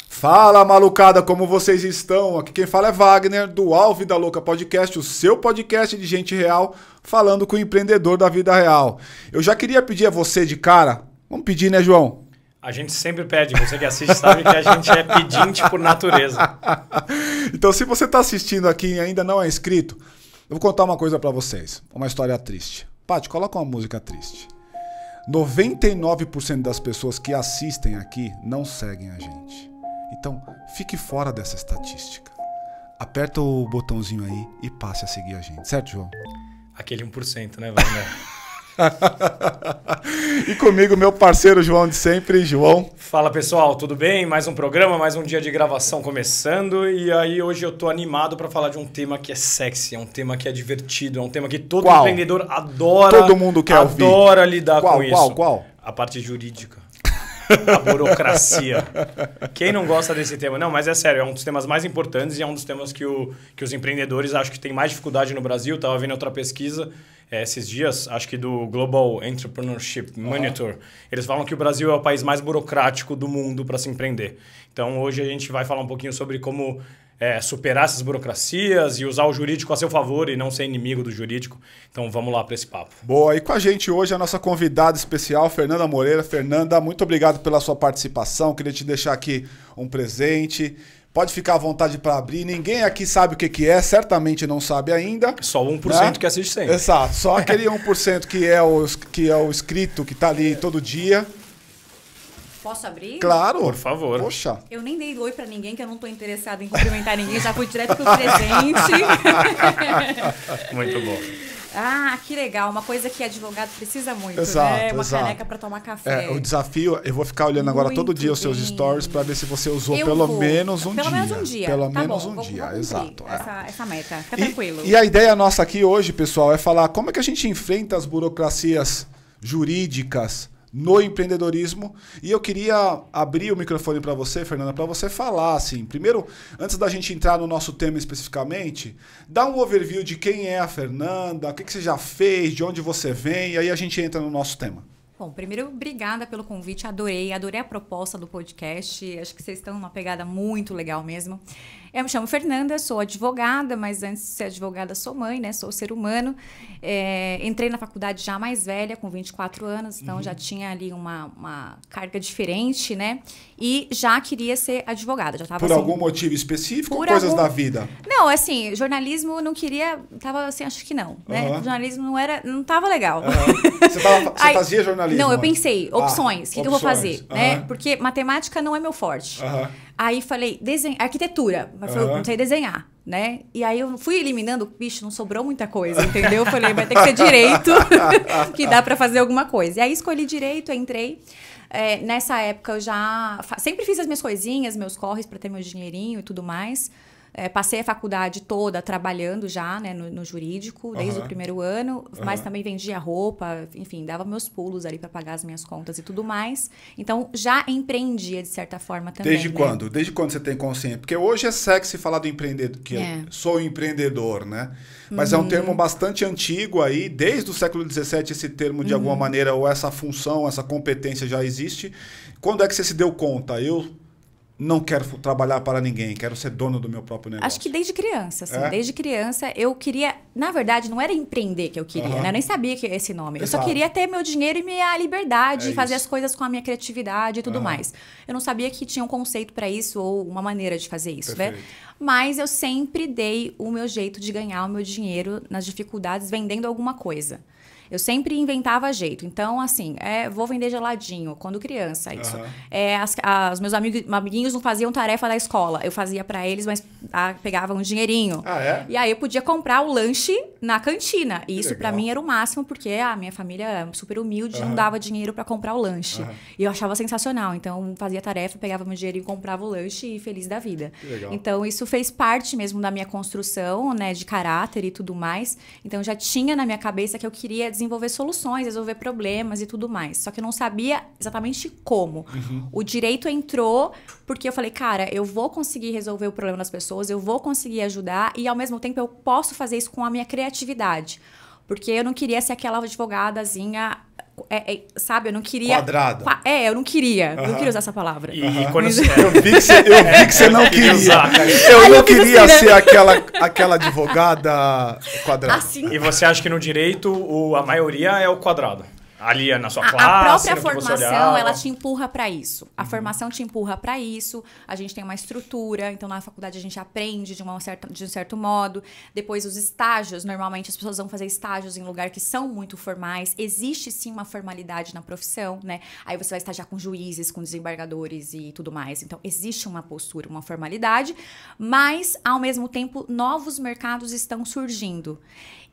Fala, malucada, como vocês estão? Aqui quem fala é Wagner, do Alve da Louca Podcast, o seu podcast de gente real, falando com o empreendedor da vida real. Eu já queria pedir a você de cara, vamos pedir, né, João? A gente sempre pede, você que assiste sabe que a gente é pedinte por natureza. Então, se você está assistindo aqui e ainda não é inscrito, eu vou contar uma coisa para vocês, uma história triste. Paty, coloca uma música triste. 99% das pessoas que assistem aqui não seguem a gente. Então, fique fora dessa estatística. Aperta o botãozinho aí e passe a seguir a gente. Certo, João? Aquele 1%, né, Wagner? E comigo, meu parceiro João de sempre. João. Fala, pessoal, tudo bem? Mais um programa, mais um dia de gravação começando. E aí, hoje eu tô animado para falar de um tema que é sexy, é um tema que é divertido, é um tema que todo empreendedor adora. Todo mundo quer ouvir. Adora lidar com isso. Qual? A parte jurídica. A burocracia. Quem não gosta desse tema? Não, mas é sério, é um dos temas mais importantes e é um dos temas que os empreendedores acho que tem mais dificuldade no Brasil. Estava vendo outra pesquisa esses dias, acho que do Global Entrepreneurship Monitor. Eles falam que o Brasil é o país mais burocrático do mundo para se empreender. Então, hoje a gente vai falar um pouquinho sobre como superar essas burocracias e usar o jurídico a seu favor e não ser inimigo do jurídico. Então vamos lá para esse papo. Boa, e com a gente hoje a nossa convidada especial, Fernanda Moreira. Fernanda, muito obrigado pela sua participação. Queria te deixar aqui um presente. Pode ficar à vontade para abrir. Ninguém aqui sabe o que é, certamente não sabe ainda. Só o 1%, né? Que assiste sempre. Exato, só aquele 1% que é o inscrito, que está ali todo dia. Posso abrir? Claro. Por favor. Poxa. Eu nem dei oi pra ninguém, que eu não tô interessada em cumprimentar ninguém. Já fui direto pro presente. Muito bom. Ah, que legal. Uma coisa que advogado precisa muito, exato, né? Uma exato. caneca pra tomar café. O desafio, eu vou ficar olhando agora todo dia os seus stories para ver se você usou pelo menos um dia. Pelo menos um dia. Pelo tá menos bom, um dia, vou exato. Essa meta. Fica tranquilo. E a ideia nossa aqui hoje, pessoal, é falar como é que a gente enfrenta as burocracias jurídicas no empreendedorismo. E eu queria abrir o microfone para você, Fernanda, para você falar, assim, primeiro, antes da gente entrar no nosso tema especificamente, dá um overview de quem é a Fernanda, o que você já fez, de onde você vem, e aí a gente entra no nosso tema. Bom, primeiro, obrigada pelo convite, adorei a proposta do podcast, acho que vocês estão numa pegada muito legal mesmo. Eu me chamo Fernanda, sou advogada, mas antes de ser advogada sou mãe, né? Sou ser humano. Entrei na faculdade já mais velha, com 24 anos, então já tinha ali uma carga diferente, né? E já queria ser advogada. Já tava, por algum motivo específico ou coisas da vida? Não, assim, jornalismo não queria, tava assim, acho que não, né? Jornalismo não tava legal. Você fazia jornalismo? Não, eu pensei, opções, o que eu vou fazer, né? Porque matemática não é meu forte. Aí falei, arquitetura, mas eu não sei desenhar, né? E aí eu fui eliminando, bicho, não sobrou muita coisa, entendeu? Eu falei, vai ter que ser direito, que dá pra fazer alguma coisa. E aí escolhi direito, entrei. Nessa época eu já sempre fiz as minhas coisinhas, meus corres pra ter meu dinheirinho e tudo mais. Passei a faculdade toda trabalhando já, né, no jurídico, desde o primeiro ano, mas também vendia roupa, enfim, dava meus pulos ali para pagar as minhas contas e tudo mais. Então, já empreendia de certa forma também. Desde quando? Desde quando você tem consciência? Porque hoje é sexy falar do empreendedor, que eu sou empreendedor, né? Mas é um termo bastante antigo aí, desde o século XVII esse termo de alguma maneira, ou essa função, essa competência já existe. Quando é que você se deu conta? Eu não quero trabalhar para ninguém, quero ser dono do meu próprio negócio. Acho que desde criança, assim. Desde criança eu queria... Na verdade, não era empreender que eu queria, né? Eu nem sabia que esse nome. Exato. Eu só queria ter meu dinheiro e minha liberdade, fazer as coisas com a minha criatividade e tudo mais. Eu não sabia que tinha um conceito para isso ou uma maneira de fazer isso, né? Mas eu sempre dei o meu jeito de ganhar o meu dinheiro nas dificuldades vendendo alguma coisa. Eu sempre inventava jeito. Então, assim, vou vender geladinho, quando criança, isso. Os meus amiguinhos não faziam tarefa da escola. Eu fazia pra eles, mas pegava um dinheirinho. E aí eu podia comprar o lanche na cantina. E isso pra mim era o máximo, porque a minha família super humilde não dava dinheiro pra comprar o lanche. E eu achava sensacional. Então, fazia tarefa, pegava meu dinheiro e comprava o lanche e feliz da vida. Então, isso fez parte mesmo da minha construção, né, de caráter e tudo mais. Então, já tinha na minha cabeça que eu queria desenvolver soluções, resolver problemas e tudo mais. Só que eu não sabia exatamente como. O direito entrou porque eu falei, cara, eu vou conseguir resolver o problema das pessoas, eu vou conseguir ajudar e, ao mesmo tempo, eu posso fazer isso com a minha criatividade. Porque eu não queria ser aquela advogadazinha... sabe, eu não queria... Quadrada. Eu não queria. Eu não queria usar essa palavra. E quando Eu vi que você não queria. Eu não queria ser aquela advogada quadrada. Assim. E você acha que no direito a maioria é o quadrado? Ali na sua classe, a própria no que você formação, olhava. ela te empurra para isso. A formação te empurra para isso. A gente tem uma estrutura, então na faculdade a gente aprende de um certo modo. Depois os estágios, normalmente as pessoas vão fazer estágios em lugares que são muito formais. Existe sim uma formalidade na profissão, né? Aí você vai estagiar com juízes, com desembargadores e tudo mais. Então existe uma postura, uma formalidade, mas ao mesmo tempo novos mercados estão surgindo.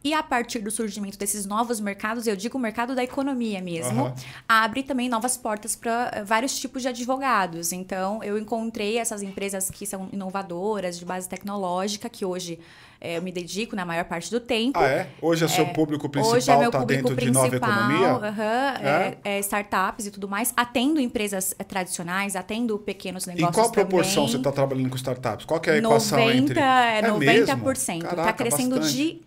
E a partir do surgimento desses novos mercados, eu digo o mercado da economia mesmo, abre também novas portas para vários tipos de advogados. Então, eu encontrei essas empresas que são inovadoras, de base tecnológica, que hoje eu me dedico na maior parte do tempo. Ah, é? Hoje é seu público principal, hoje é meu tá público dentro principal, de nova economia? Startups e tudo mais. Atendo empresas tradicionais, atendo pequenos negócios. Em qual proporção também. você está trabalhando com startups? Qual que é a equação entre... 90%. Caraca, Tá crescendo bastante.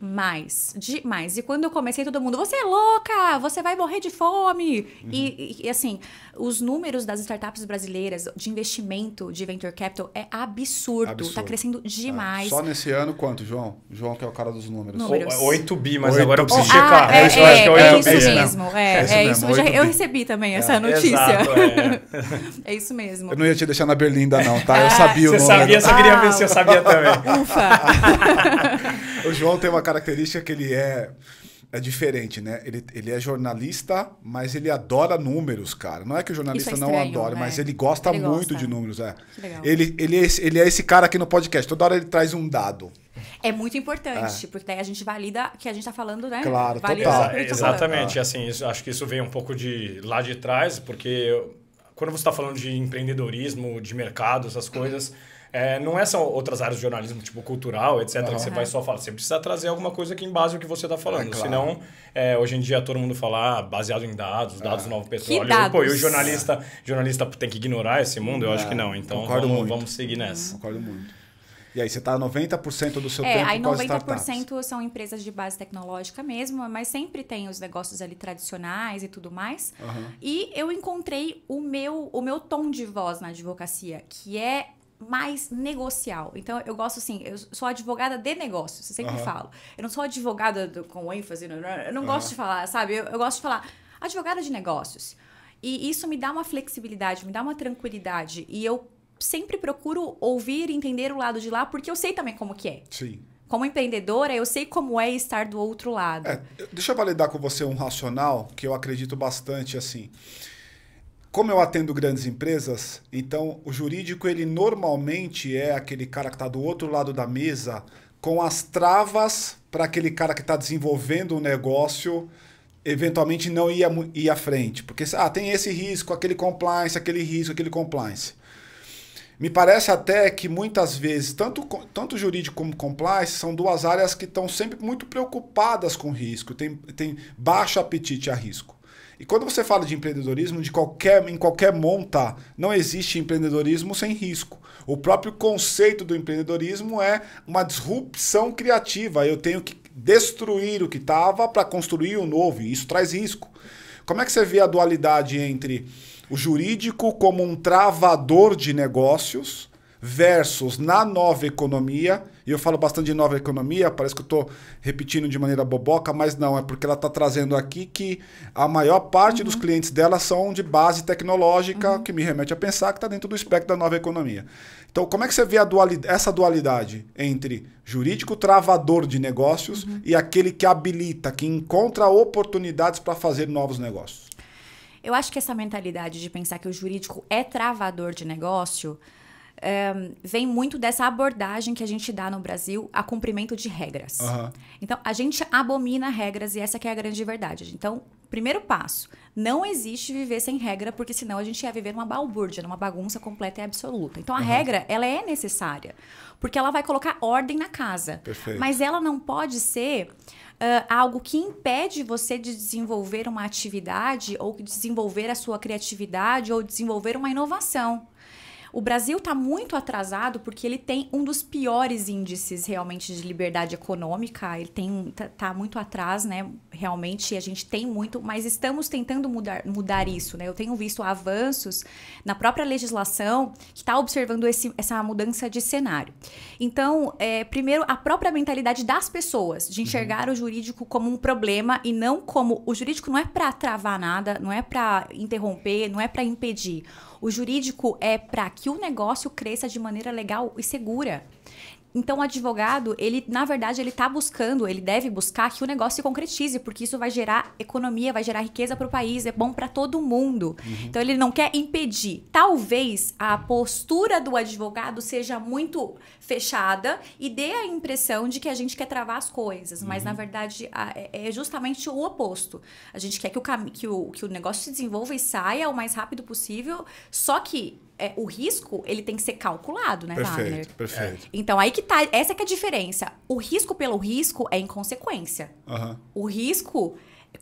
demais. E quando eu comecei, todo mundo, você é louca, você vai morrer de fome. E assim, os números das startups brasileiras de investimento de venture capital é absurdo. Tá crescendo demais. Só nesse ano, quanto, João? João, que é o cara dos números. 8 bi, mas 8 agora eu bi. preciso checar. Eu acho que é 8 isso bi. mesmo. É isso. Eu recebi também essa notícia. Exato, É isso mesmo. Eu não ia te deixar na berlinda, não, tá? Eu sabia o Você nome. sabia, você queria ver se eu sabia também. Ufa! O João tem uma característica que ele é diferente, né? Ele é jornalista, mas ele adora números, cara. Não é que o jornalista Isso é estranho, não adora, né? mas ele gosta Ele muito gosta. de números. Que legal. Ele é esse cara aqui no podcast. Toda hora ele traz um dado. É muito importante, porque daí a gente valida que a gente tá falando, né? Claro, valida total. o que a gente tá falando. Exatamente, assim, acho que isso vem um pouco de lá de trás, porque quando você está falando de empreendedorismo, de mercado, essas coisas, não são outras áreas de jornalismo, tipo cultural, etc., que você vai só falar. Você precisa trazer alguma coisa que embase o que você está falando. Claro. Senão, hoje em dia todo mundo fala baseado em dados do novo petróleo. Que dados? Pô, e o jornalista tem que ignorar esse mundo? Eu acho que não. Então vamos seguir nessa. Concordo muito. E aí, você está 90% do seu tempo aí com as startups. 90% são empresas de base tecnológica mesmo, mas sempre tem os negócios ali tradicionais e tudo mais. E eu encontrei o meu tom de voz na advocacia, que é mais negocial. Então, eu gosto assim, eu sou advogada de negócios, eu sempre falo. Eu não sou advogada com ênfase, eu não gosto de falar, sabe? Eu gosto de falar advogada de negócios. E isso me dá uma flexibilidade, me dá uma tranquilidade. E eu sempre procuro ouvir e entender o lado de lá, porque eu sei também como que é. Sim. Como empreendedora, eu sei como é estar do outro lado. Deixa eu validar com você um racional que eu acredito bastante, assim. Como eu atendo grandes empresas, então o jurídico, ele normalmente é aquele cara que está do outro lado da mesa com as travas para aquele cara que está desenvolvendo um negócio eventualmente não ir à frente. Porque tem esse risco, aquele compliance, aquele risco, aquele compliance. Me parece até que muitas vezes, tanto jurídico como compliance, são duas áreas que estão sempre muito preocupadas com risco, tem baixo apetite a risco. E quando você fala de empreendedorismo, em qualquer monta, não existe empreendedorismo sem risco. O próprio conceito do empreendedorismo é uma disrupção criativa. Eu tenho que destruir o que estava para construir o novo, e isso traz risco. Como é que você vê a dualidade entre o jurídico como um travador de negócios versus na nova economia? E eu falo bastante de nova economia, parece que eu estou repetindo de maneira boboca, mas não, é porque ela está trazendo aqui que a maior parte dos clientes dela são de base tecnológica, que me remete a pensar que está dentro do espectro da nova economia. Então, como é que você vê essa dualidade entre jurídico travador de negócios e aquele que habilita, que encontra oportunidades para fazer novos negócios? Eu acho que essa mentalidade de pensar que o jurídico é travador de negócio vem muito dessa abordagem que a gente dá no Brasil a cumprimento de regras. Então, a gente abomina regras e essa que é a grande verdade. Então, primeiro passo, não existe viver sem regra, porque senão a gente ia viver numa balbúrdia, numa bagunça completa e absoluta. Então, a regra, ela é necessária, porque ela vai colocar ordem na casa. Perfeito. Mas ela não pode ser algo que impede você de desenvolver uma atividade ou desenvolver a sua criatividade ou desenvolver uma inovação. O Brasil está muito atrasado porque ele tem um dos piores índices realmente de liberdade econômica. Ele tá muito atrás, né? Realmente a gente tem muito, mas estamos tentando mudar isso, né? Eu tenho visto avanços na própria legislação que está observando essa mudança de cenário. Então, primeiro, a própria mentalidade das pessoas de enxergar o jurídico como um problema e não como... O jurídico não é para travar nada, não é para interromper, não é para impedir. O jurídico é para que o negócio cresça de maneira legal e segura. Então, o advogado, na verdade, ele deve buscar que o negócio se concretize, porque isso vai gerar economia, vai gerar riqueza para o país, é bom para todo mundo. Então, ele não quer impedir. Talvez a postura do advogado seja muito fechada e dê a impressão de que a gente quer travar as coisas, mas, na verdade, é justamente o oposto. A gente quer que o negócio se desenvolva e saia o mais rápido possível, só que o risco, ele tem que ser calculado, né, Wagner? Perfeito. Então, aí que tá, essa que é a diferença. O risco pelo risco é inconsequência. O risco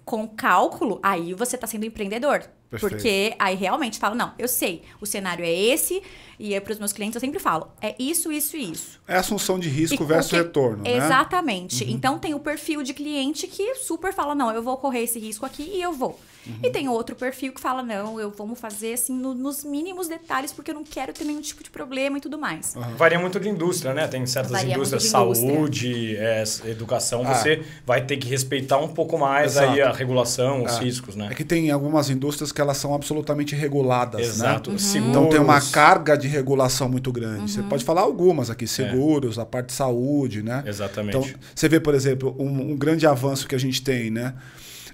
com cálculo, aí você tá sendo empreendedor. Perfeito. Porque aí realmente fala, não, eu sei, o cenário é esse, e para os meus clientes eu sempre falo, é isso, isso e isso. É assunção de risco versus retorno, né? Exatamente. Então, tem o perfil de cliente que super fala, não, eu vou correr esse risco aqui e eu vou. E tem outro perfil que fala, não, vamos fazer assim nos mínimos detalhes, porque eu não quero ter nenhum tipo de problema e tudo mais. Varia muito de indústria, né? Tem certas indústrias, saúde, educação, você vai ter que respeitar um pouco mais aí a regulação, os riscos, né? É que tem algumas indústrias que elas são absolutamente reguladas, Exato. né? Seguros. Então tem uma carga de regulação muito grande. Você pode falar algumas aqui, seguros, a parte de saúde, né? Exatamente. Então, você vê, por exemplo, um grande avanço que a gente tem, né?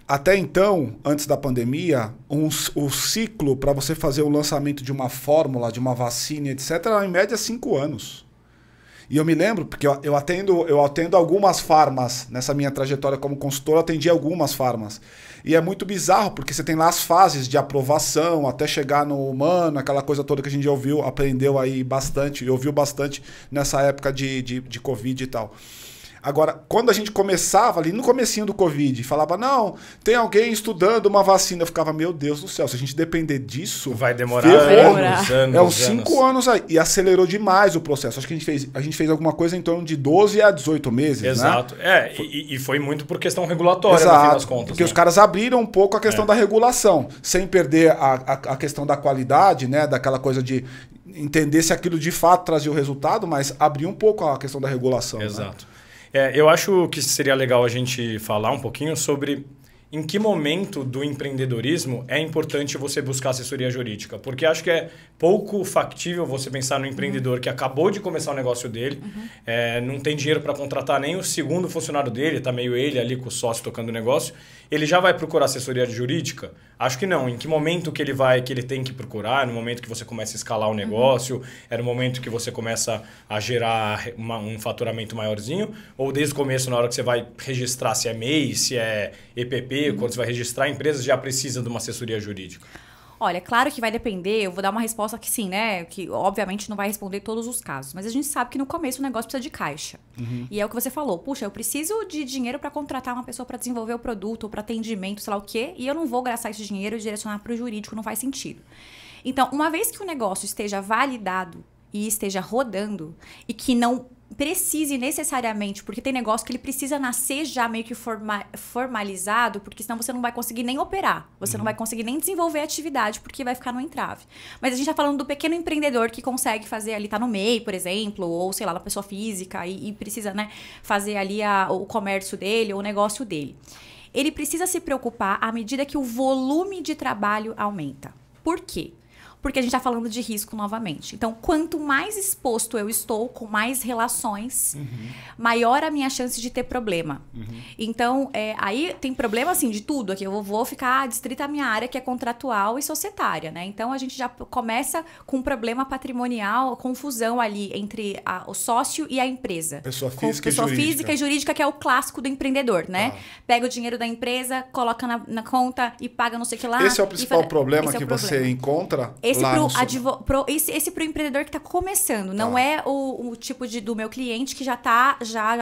Até então, antes da pandemia, o ciclo para você fazer o lançamento de uma fórmula, de uma vacina, etc., era em média 5 anos. E eu me lembro, porque eu atendo algumas farmas, nessa minha trajetória como consultor, eu atendi algumas farmas. E é muito bizarro, porque você tem lá as fases de aprovação, até chegar no humano, aquela coisa toda que a gente já aprendeu aí bastante, e ouviu bastante nessa época de Covid e tal. Agora, quando a gente começava ali no comecinho do Covid, falava, não, tem alguém estudando uma vacina, eu ficava, meu Deus do céu, se a gente depender disso... Vai demorar anos. É uns 5 anos aí. E acelerou demais o processo. Acho que a gente fez alguma coisa em torno de 12 a 18 meses, Exato. né? E foi muito por questão regulatória, Exato, no fim das contas. Porque os caras abriram um pouco a questão da regulação, sem perder a questão da qualidade, né? Daquela coisa de entender se aquilo de fato trazia o resultado, mas abriu um pouco a questão da regulação. Exato. Né? Eu acho que seria legal a gente falar um pouquinho sobre em que momento do empreendedorismo é importante você buscar assessoria jurídica. Porque acho que é pouco factível você pensar no empreendedor que acabou de começar o negócio dele, não tem dinheiro para contratar nem o segundo funcionário dele, está meio ele ali com o sócio tocando o negócio, ele já vai procurar assessoria jurídica? Acho que não. Em que momento que ele tem que procurar? No momento que você começa a escalar o negócio? É no momento que você começa a gerar um faturamento maiorzinho? Ou desde o começo, na hora que você vai registrar, se é MEI, se é EPP, quando você vai registrar a empresa, já precisa de uma assessoria jurídica? Olha, claro que vai depender, eu vou dar uma resposta que sim, né? Que obviamente não vai responder todos os casos. Mas a gente sabe que no começo o negócio precisa de caixa. E é o que você falou. Puxa, eu preciso de dinheiro para contratar uma pessoa para desenvolver o produto, ou para atendimento, sei lá o quê. E eu não vou gastar esse dinheiro e direcionar para o jurídico, não faz sentido. Então, uma vez que o negócio esteja validado e esteja rodando, e que não precise necessariamente, porque tem negócio que ele precisa nascer já meio que formalizado, porque senão você não vai conseguir nem operar, você não vai conseguir nem desenvolver a atividade, porque vai ficar no entrave. Mas a gente tá falando do pequeno empreendedor que consegue fazer ali, tá no MEI, por exemplo, ou sei lá, da pessoa física e precisa, né, fazer ali o comércio dele ou o negócio dele. Ele precisa se preocupar à medida que o volume de trabalho aumenta. Por quê? porque a gente está falando de risco novamente. Então, quanto mais exposto eu estou, com mais relações, maior a minha chance de ter problema. Então, aí tem problema, assim, de tudo. Aqui eu vou ficar distrita à minha área, que é contratual e societária, né? Então, a gente já começa com um problema patrimonial, confusão ali entre o sócio e a empresa. Pessoa física e jurídica, que é o clássico do empreendedor, né? Pega o dinheiro da empresa, coloca na conta e paga não sei o que lá. Esse é o principal problema que você encontra Esse pro empreendedor que está começando. Não é o tipo do meu cliente que já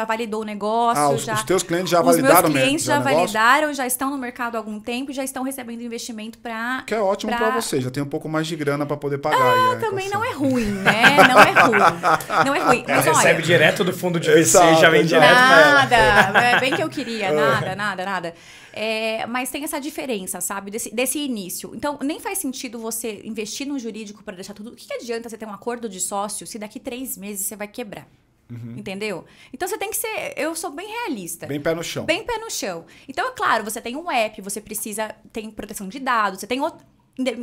validou o negócio. Os teus clientes já validaram Os meus clientes já validaram, já estão no mercado há algum tempo e já estão recebendo investimento para... Que é ótimo para você, já tem um pouco mais de grana para poder pagar. Também não é ruim, né? Não é ruim. Não é ruim. Mas ela recebe direto do fundo de VC e já vem direto para ela. Nada, bem que eu queria. Nada. Mas tem essa diferença, sabe? Desse início. Então, nem faz sentido você investir no jurídico para deixar tudo... O que adianta você ter um acordo de sócio se daqui 3 meses você vai quebrar? Entendeu? Então, você tem que ser... Eu sou bem realista. Bem pé no chão. Bem pé no chão. Então, é claro, você tem um app, você tem proteção de dados, você tem outro...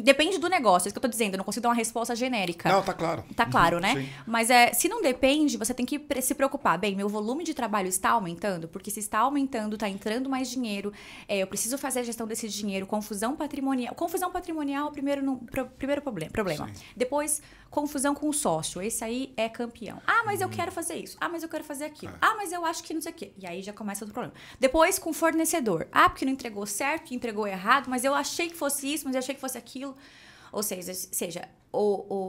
Depende do negócio, é isso que eu tô dizendo. Eu não consigo dar uma resposta genérica. Não, tá claro. Tá claro, né? Sim. Mas se não depende, você tem que se preocupar. Bem, meu volume de trabalho está aumentando? Porque se está aumentando, está entrando mais dinheiro. Eu preciso fazer a gestão desse dinheiro. Confusão patrimonial. Confusão patrimonial, primeiro problema. Sim. Depois, confusão com o sócio. Esse aí é campeão. Mas eu quero fazer isso. Mas eu quero fazer aquilo. Mas eu acho que não sei o quê. E aí já começa outro problema. Depois, com fornecedor. Porque não entregou certo, entregou errado. Mas eu achei que fosse isso, mas eu achei que fosse aquilo. Ou seja,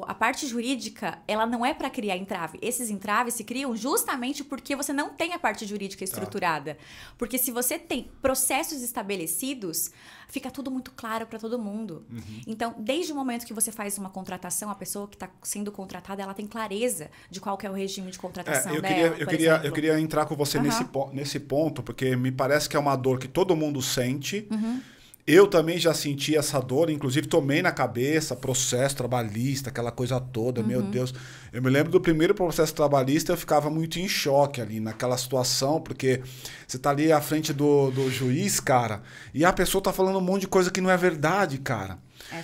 a parte jurídica, ela não é para criar entrave. Esses entraves se criam justamente porque você não tem a parte jurídica estruturada. Porque se você tem processos estabelecidos, fica tudo muito claro para todo mundo. Então, desde o momento que você faz uma contratação, a pessoa que está sendo contratada, ela tem clareza de qual que é o regime de contratação dela. Eu queria entrar com você nesse ponto, porque me parece que é uma dor que todo mundo sente. Eu também já senti essa dor, inclusive tomei na cabeça, processo trabalhista, aquela coisa toda, meu Deus. Eu me lembro do primeiro processo trabalhista, eu ficava muito em choque ali naquela situação, porque você tá ali à frente do juiz, cara, e a pessoa tá falando um monte de coisa que não é verdade, cara.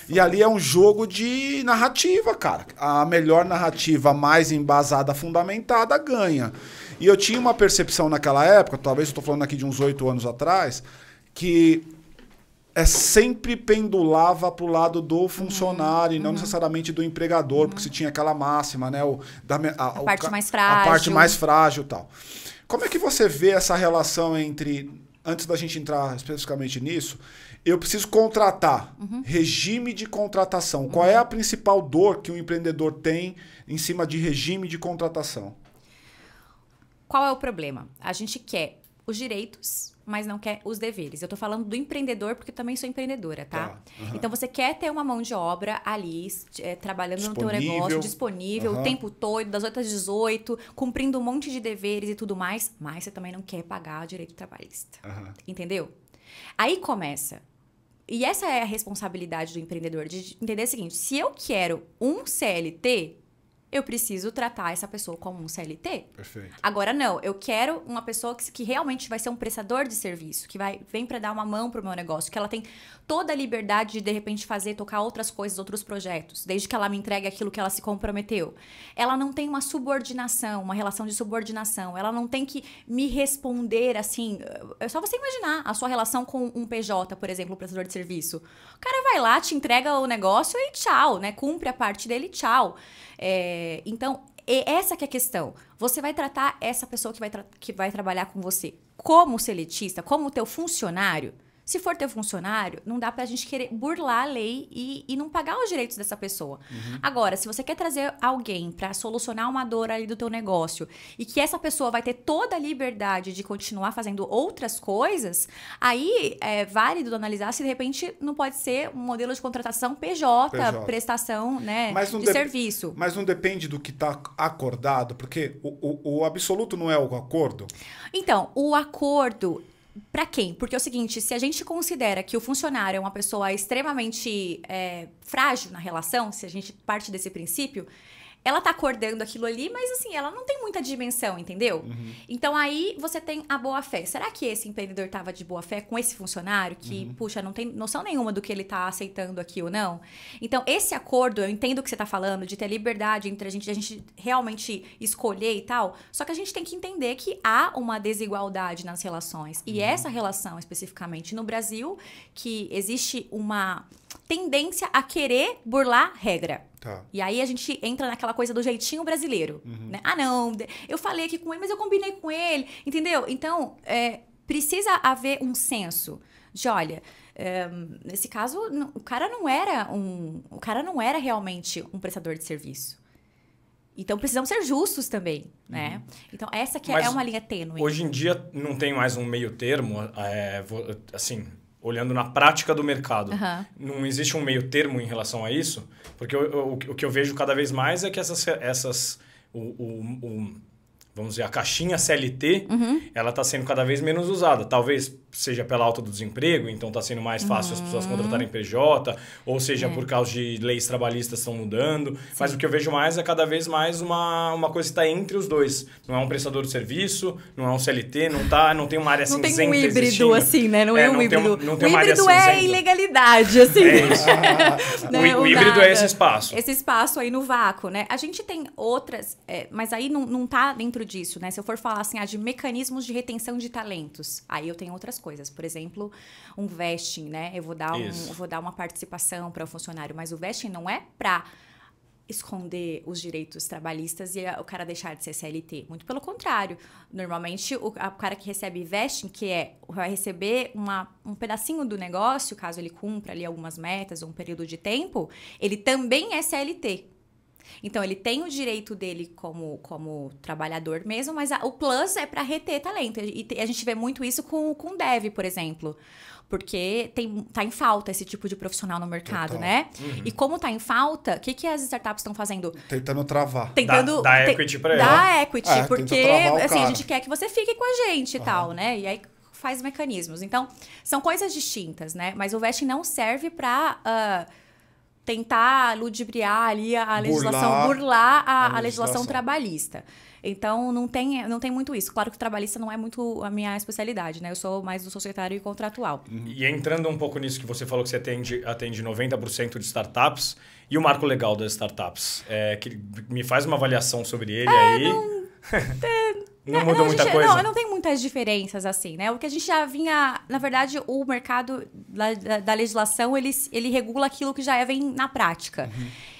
E ali é um jogo de narrativa, cara. A melhor narrativa, mais embasada, fundamentada, ganha. E eu tinha uma percepção naquela época, talvez eu tô falando aqui de uns 8 anos atrás, que... sempre pendulava para o lado do funcionário e não necessariamente do empregador, porque se tinha aquela máxima, né? A parte mais frágil. A parte mais frágil e tal. Como é que você vê essa relação entre, antes da gente entrar especificamente nisso, eu preciso contratar, regime de contratação. Qual é a principal dor que o empreendedor tem em cima de regime de contratação? Qual é o problema? A gente quer os direitos, mas não quer os deveres. Eu tô falando do empreendedor porque eu também sou empreendedora, tá? Então, você quer ter uma mão de obra ali, trabalhando no teu negócio, disponível, o tempo todo, das 8 às 18, cumprindo um monte de deveres e tudo mais, mas você também não quer pagar o direito trabalhista. Entendeu? Aí começa. E essa é a responsabilidade do empreendedor, de entender o seguinte, se eu quero um CLT... eu preciso tratar essa pessoa como um CLT. Perfeito. Agora, não. Eu quero uma pessoa que realmente vai ser um prestador de serviço, que vem para dar uma mão pro meu negócio, que ela tem toda a liberdade de repente, tocar outras coisas, outros projetos, desde que ela me entregue aquilo que ela se comprometeu. Ela não tem uma subordinação, uma relação de subordinação. Ela não tem que me responder assim... É só você imaginar a sua relação com um PJ, por exemplo, um prestador de serviço. O cara vai lá, te entrega o negócio e tchau, né? Cumpre a parte dele, tchau. Então, essa que é a questão. Você vai tratar essa pessoa que vai trabalhar com você como seletista, como teu funcionário. Se for teu funcionário, não dá pra gente querer burlar a lei e não pagar os direitos dessa pessoa. Agora, se você quer trazer alguém pra solucionar uma dor ali do teu negócio e que essa pessoa vai ter toda a liberdade de continuar fazendo outras coisas, aí é válido analisar se de repente não pode ser um modelo de contratação PJ. Prestação, né, de serviço. Mas não depende do que tá acordado, porque o absoluto não é o acordo? Então, o acordo... Para quem? Porque é o seguinte, se a gente considera que o funcionário é uma pessoa extremamente frágil na relação, se a gente parte desse princípio, ela tá acordando aquilo ali, mas assim, ela não tem muita dimensão, entendeu? Então aí você tem a boa-fé. Será que esse empreendedor tava de boa-fé com esse funcionário que, puxa, não tem noção nenhuma do que ele tá aceitando aqui ou não? Então, esse acordo, eu entendo o que você tá falando, de ter liberdade entre a gente realmente escolher e tal, só que a gente tem que entender que há uma desigualdade nas relações. E essa relação, especificamente no Brasil, que existe uma tendência a querer burlar regra. Tá. E aí a gente entra naquela coisa do jeitinho brasileiro. Né? Ah, não, eu falei aqui com ele, mas eu combinei com ele, entendeu? Então, precisa haver um senso de, olha, nesse caso, o cara não era realmente um prestador de serviço. Então, precisamos ser justos também, né? Então, essa que é uma linha tênue. Hoje em dia, não tem mais um meio termo, assim... Olhando na prática do mercado, não existe um meio termo em relação a isso? Porque o que eu vejo cada vez mais é que vamos dizer, a caixinha CLT, ela está sendo cada vez menos usada. Talvez seja pela alta do desemprego, então está sendo mais fácil as pessoas contratarem PJ, ou seja, por causa de leis trabalhistas estão mudando. Sim. Mas o que eu vejo mais é cada vez mais uma coisa que está entre os dois. Não é um prestador de serviço, não é um CLT, não tem uma área cinzenta existindo. Não tem um híbrido existindo. Assim, né? Não é um híbrido. Não tem o uma área híbrido cinzenta. é ilegalidade, assim. É isso. Né? O híbrido é esse espaço. Esse espaço aí no vácuo, né? A gente tem outras, mas aí não tá dentro disso, né? Se eu for falar assim, de mecanismos de retenção de talentos, aí eu tenho outras coisas. Por exemplo, um vesting, né? Eu vou dar uma participação para o funcionário, mas o vesting não é para esconder os direitos trabalhistas e o cara deixar de ser CLT. Muito pelo contrário. Normalmente, o cara que recebe vesting, vai receber um pedacinho do negócio, caso ele cumpra ali algumas metas ou um período de tempo, ele também é CLT. Então, ele tem o direito dele como trabalhador mesmo, mas o plus é para reter talento. E a gente vê muito isso com dev, por exemplo. Porque tá em falta esse tipo de profissional no mercado, né? E como tá em falta, o que as startups estão fazendo? Tentando travar. Dar equity para ela. Dar equity, porque assim, a gente quer que você fique com a gente e tal, né? E aí faz mecanismos. Então, são coisas distintas, né? Mas o vesting não serve para... tentar ludibriar ali a legislação, burlar a legislação trabalhista. Então, não tem muito isso. Claro que o trabalhista não é muito a minha especialidade, né? Eu sou mais do societário e contratual. E entrando um pouco nisso que você falou que você atende 90% de startups, e o marco legal das startups? Que me faz uma avaliação sobre ele aí. Não mudou muita coisa? Não tem muitas diferenças, assim, né? O que a gente já vinha... Na verdade, o mercado da legislação, ele regula aquilo que já vem na prática.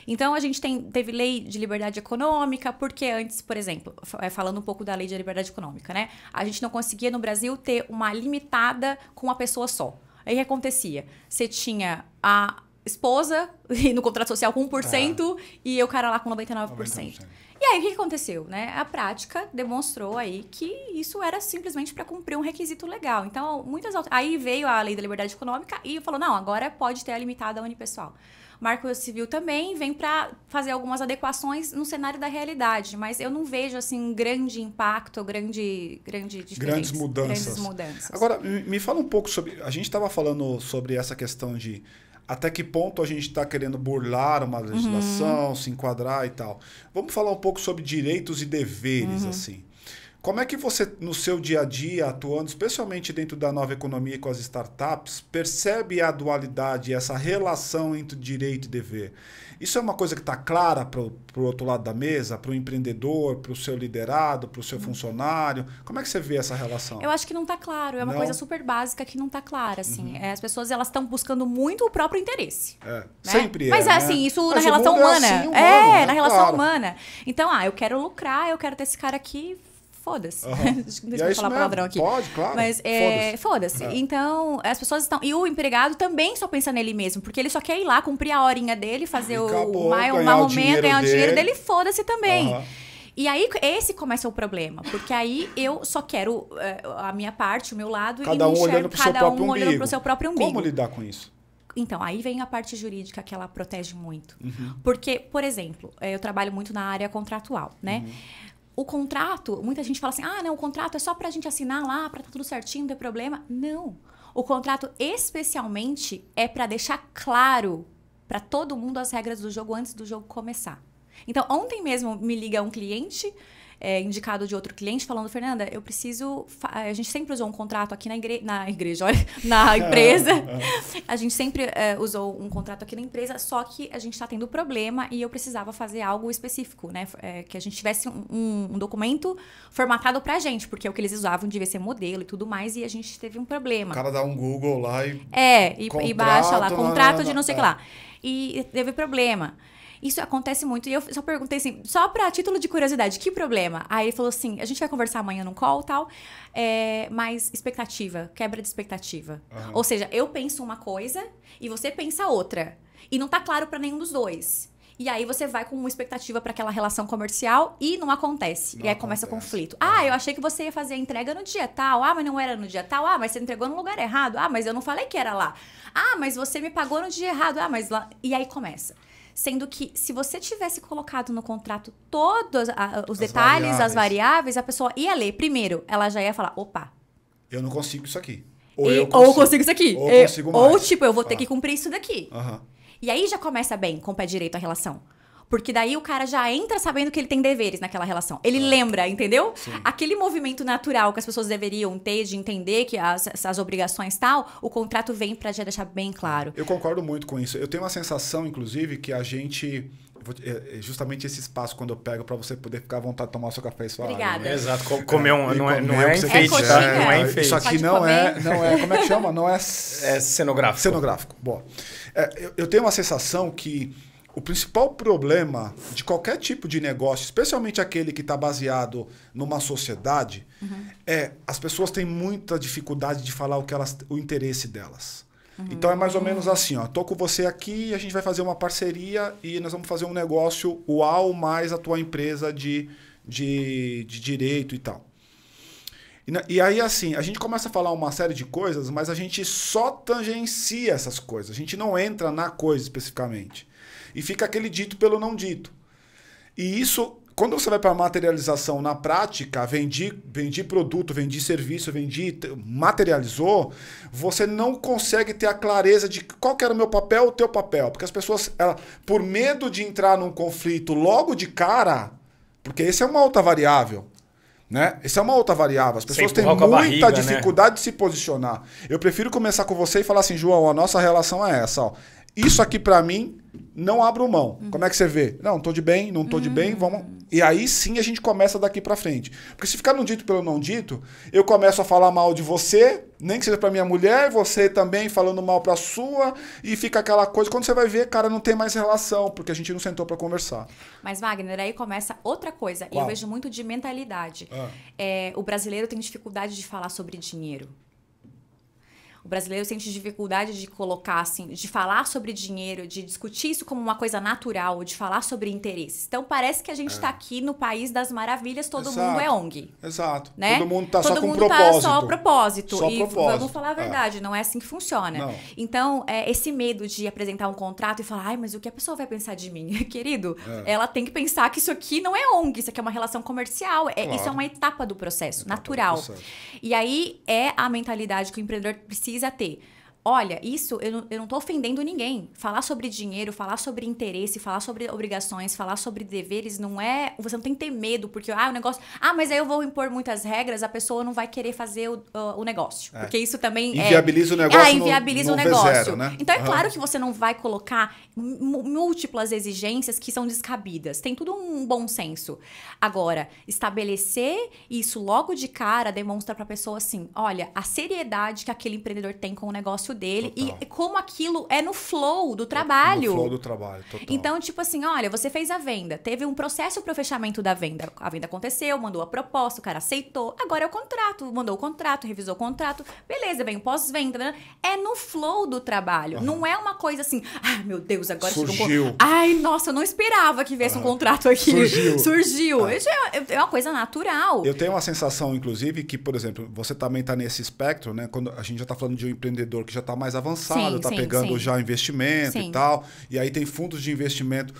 Então, a gente teve lei de liberdade econômica, porque antes, por exemplo, falando um pouco da lei de liberdade econômica, né? A gente não conseguia, no Brasil, ter uma limitada com uma pessoa só. Aí, o que acontecia? Você tinha a esposa no contrato social com 1% e o cara lá com 99%. E aí, o que aconteceu, né? A prática demonstrou aí que isso era simplesmente para cumprir um requisito legal. Então, aí veio a Lei da Liberdade Econômica e falou, não, agora pode ter a limitada unipessoal. O Marco Civil também vem para fazer algumas adequações no cenário da realidade, mas eu não vejo, assim, um grande impacto, grande diferença. Grandes mudanças. Agora, me fala um pouco sobre... A gente estava falando sobre essa questão de... Até que ponto a gente está querendo burlar uma legislação, se enquadrar e tal. Vamos falar um pouco sobre direitos e deveres, assim. Como é que você, no seu dia a dia, atuando, especialmente dentro da nova economia com as startups, percebe a dualidade, essa relação entre direito e dever? Isso é uma coisa que está clara para o outro lado da mesa, para o empreendedor, para o seu liderado, para o seu funcionário? Como é que você vê essa relação? Eu acho que não está claro. É uma coisa super básica que não está clara. Assim. As pessoas estão buscando muito o próprio interesse. Né? Sempre Mas assim, isso na relação humana. Assim, humano, na relação humana. Então, eu quero lucrar, eu quero ter esse cara aqui... Foda-se. Deixa eu falar palavrão aqui. Pode, claro. Mas foda-se. Então, as pessoas estão... E o empregado também só pensa nele mesmo, porque ele só quer ir lá, cumprir a horinha dele, fazer o marromento, ganhar o dinheiro dele, foda-se também. E aí, esse começa o problema. Porque aí, eu só quero a minha parte, o meu lado, cada um olhando pro seu próprio umbigo. Como lidar com isso? Então, aí vem a parte jurídica que ela protege muito. Porque, por exemplo, eu trabalho muito na área contratual, né? O contrato, muita gente fala assim, não, o contrato é só pra gente assinar lá, pra tá tudo certinho, não ter problema. Não. O contrato, especialmente, é pra deixar claro pra todo mundo as regras do jogo antes do jogo começar. Então, ontem mesmo me liga um cliente, indicado de outro cliente, falando, Fernanda, eu preciso... A gente sempre usou um contrato aqui na igreja, olha, na empresa. A gente sempre usou um contrato aqui na empresa, só que a gente está tendo problema e eu precisava fazer algo específico, né? Que a gente tivesse um documento formatado pra gente, porque o que eles usavam devia ser modelo e tudo mais, e a gente teve um problema. O cara dá um Google lá e... e baixa lá, contrato de não sei o que lá. E teve problema. Isso acontece muito. E eu só perguntei assim, só pra título de curiosidade, que problema? Aí ele falou assim, a gente vai conversar amanhã no call e tal, mas expectativa, quebra de expectativa. Ou seja, eu penso uma coisa e você pensa outra. E não tá claro pra nenhum dos dois. E aí você vai com uma expectativa para aquela relação comercial e não acontece. E aí começa o conflito. Eu achei que você ia fazer a entrega no dia tal. Mas não era no dia tal. Mas você entregou no lugar errado. Mas eu não falei que era lá. Mas você me pagou no dia errado. Mas lá... E aí começa. Sendo que se você tivesse colocado no contrato todos os detalhes, as variáveis, a pessoa ia ler. Primeiro, ela já ia falar, opa. Eu não consigo isso aqui. Ou consigo isso aqui. Ou consigo mais. Ou tipo, eu vou ter que cumprir isso daqui. E aí já começa bem, com o pé direito a relação. Porque daí o cara já entra sabendo que ele tem deveres naquela relação. Ele lembra, entendeu? Sim. Aquele movimento natural que as pessoas deveriam ter de entender que as obrigações tal, o contrato vem pra já deixar bem claro. Eu concordo muito com isso. Eu tenho uma sensação, inclusive, que a gente... Justamente esse espaço, quando eu pego, pra você poder ficar à vontade de tomar o seu café e sua água. Obrigada. Né? Exato. Comer não é enfeite. Não é enfeite. Isso aqui não é... Como é que chama? Não é... É cenográfico. Cenográfico. Bom, eu tenho uma sensação que o principal problema de qualquer tipo de negócio, especialmente aquele que está baseado numa sociedade, as pessoas têm muita dificuldade de falar o interesse delas. Então é mais ou menos assim, ó, tô com você aqui, a gente vai fazer uma parceria e nós vamos fazer um negócio UAU mais a tua empresa de direito e tal. E aí, assim, a gente começa a falar uma série de coisas, mas a gente só tangencia essas coisas. A gente não entra na coisa especificamente. E fica aquele dito pelo não dito. E isso, quando você vai para a materialização na prática, vendi produto, vendi serviço, materializou, você não consegue ter a clareza de qual que era o meu papel, o teu papel. Porque as pessoas, por medo de entrar num conflito logo de cara, porque esse é uma outra variável. Né? Essa é uma outra variável. As pessoas têm muita dificuldade de se posicionar. Eu prefiro começar com você e falar assim, João, a nossa relação é essa. Ó. Isso aqui pra mim, não abro mão. Como é que você vê? Não, tô de bem, não tô de bem, vamos... E aí sim a gente começa daqui pra frente. Porque se ficar no dito pelo não dito, eu começo a falar mal de você, nem que seja pra minha mulher, você também falando mal pra sua, e fica aquela coisa. Quando você vai ver, cara, não tem mais relação, porque a gente não sentou pra conversar. Mas, Wagner, aí começa outra coisa. E eu vejo muito de mentalidade. O brasileiro tem dificuldade de falar sobre dinheiro. O brasileiro sente dificuldade de colocar, assim, de falar sobre dinheiro, de discutir isso como uma coisa natural, de falar sobre interesses. Então, parece que a gente está aqui no país das maravilhas, todo mundo é ONG. Exato. Né? Todo mundo está só com propósito. Todo mundo está só propósito. Só e propósito. Vamos falar a verdade, não é assim que funciona. Não. Então, esse medo de apresentar um contrato e falar, mas o que a pessoa vai pensar de mim? Querido, ela tem que pensar que isso aqui não é ONG, isso aqui é uma relação comercial. Claro. Isso é uma etapa do processo, natural. E aí é a mentalidade que o empreendedor precisa ter. Olha, isso eu não tô ofendendo ninguém. Falar sobre dinheiro, falar sobre interesse, falar sobre obrigações, falar sobre deveres, não é... Você não tem que ter medo, porque o negócio... mas aí eu vou impor muitas regras, a pessoa não vai querer fazer o negócio. Porque isso também inviabiliza o negócio inviabiliza no o negócio. V0, né? Então é claro que você não vai colocar múltiplas exigências que são descabidas. Tem tudo um bom senso. Agora, estabelecer isso logo de cara demonstra pra pessoa assim, olha, a seriedade que aquele empreendedor tem com o negócio dele. Total. E como aquilo é no flow do trabalho. No flow do trabalho, total. Então, tipo assim, olha, você fez a venda, teve um processo para o fechamento da venda. A venda aconteceu, mandou a proposta, o cara aceitou. Agora é o contrato, mandou o contrato, revisou o contrato. Beleza, vem o pós-venda. Né? É no flow do trabalho. Não é uma coisa assim, meu Deus, agora surgiu. Nossa, eu não esperava que viesse um contrato aqui. Surgiu. Isso é uma coisa natural. Eu tenho uma sensação, inclusive, que, por exemplo, você também está nesse espectro, né? Quando a gente já está falando de um empreendedor que já está mais avançado, está pegando já investimento e tal, e aí tem fundos de investimento.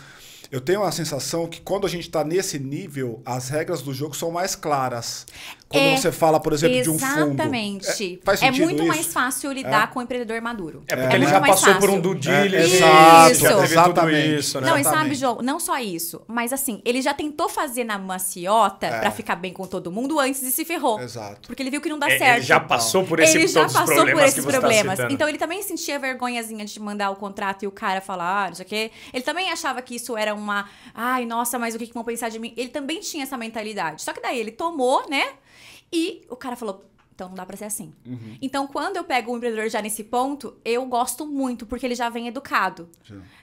eu tenho a sensação que quando a gente está nesse nível, as regras do jogo são mais claras. Quando você fala, por exemplo, de um fundo. Exatamente. Faz sentido muito isso? mais fácil lidar com o empreendedor maduro. Porque ele já passou por um due diligence, já teve tudo isso, né? Não, e sabe, João, não só isso, mas assim, ele já tentou fazer na maciota pra ficar bem com todo mundo antes e se ferrou. Exato. Porque ele viu que não dá certo. Ele já passou por todos os problemas que você tá citando. Então ele também sentia vergonhazinha de mandar o contrato e o cara falar, não sei o quê. Ele também achava que isso era uma... Ai, nossa, mas o que vão pensar de mim? Ele também tinha essa mentalidade. Só que daí ele tomou, né? E o cara falou... Então não dá pra ser assim. Então, quando eu pego um empreendedor já nesse ponto, eu gosto muito, porque ele já vem educado.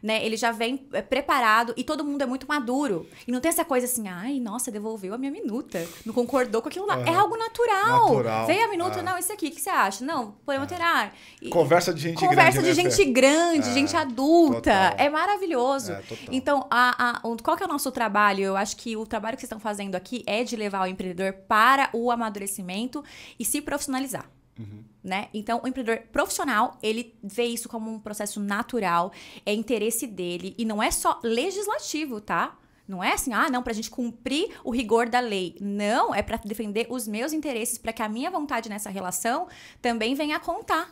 Né? Ele já vem preparado e todo mundo é muito maduro. E não tem essa coisa assim, ai, nossa, devolveu a minha minuta. Não concordou com aquilo lá. É algo natural. Veio a minuta, não, esse aqui, o que você acha? Não, podemos alterar. Conversa de gente grande. Conversa de gente grande, gente adulta. Total. É maravilhoso. Então, qual que é o nosso trabalho? Eu acho que o trabalho que vocês estão fazendo aqui é de levar o empreendedor para o amadurecimento e se profissionalizar. Né? Então, o empreendedor profissional, ele vê isso como um processo natural, é interesse dele, e não é só legislativo, tá? Não é assim, não, pra gente cumprir o rigor da lei. Não, é pra defender os meus interesses, pra que a minha vontade nessa relação também venha a contar.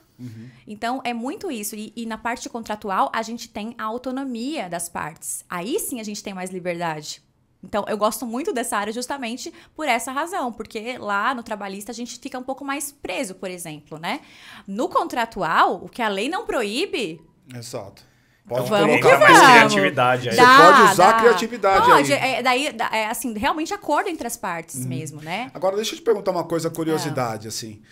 Então, é muito isso. E na parte contratual, a gente tem a autonomia das partes. Aí sim a gente tem mais liberdade. Então, eu gosto muito dessa área justamente por essa razão, porque lá no trabalhista a gente fica um pouco mais preso, por exemplo, né? No contratual, o que a lei não proíbe... Exato. Pode colocar mais criatividade aí. Você pode usar a criatividade pode, aí. Assim, realmente acordo entre as partes mesmo, né? Agora, deixa eu te perguntar uma coisa, curiosidade, assim.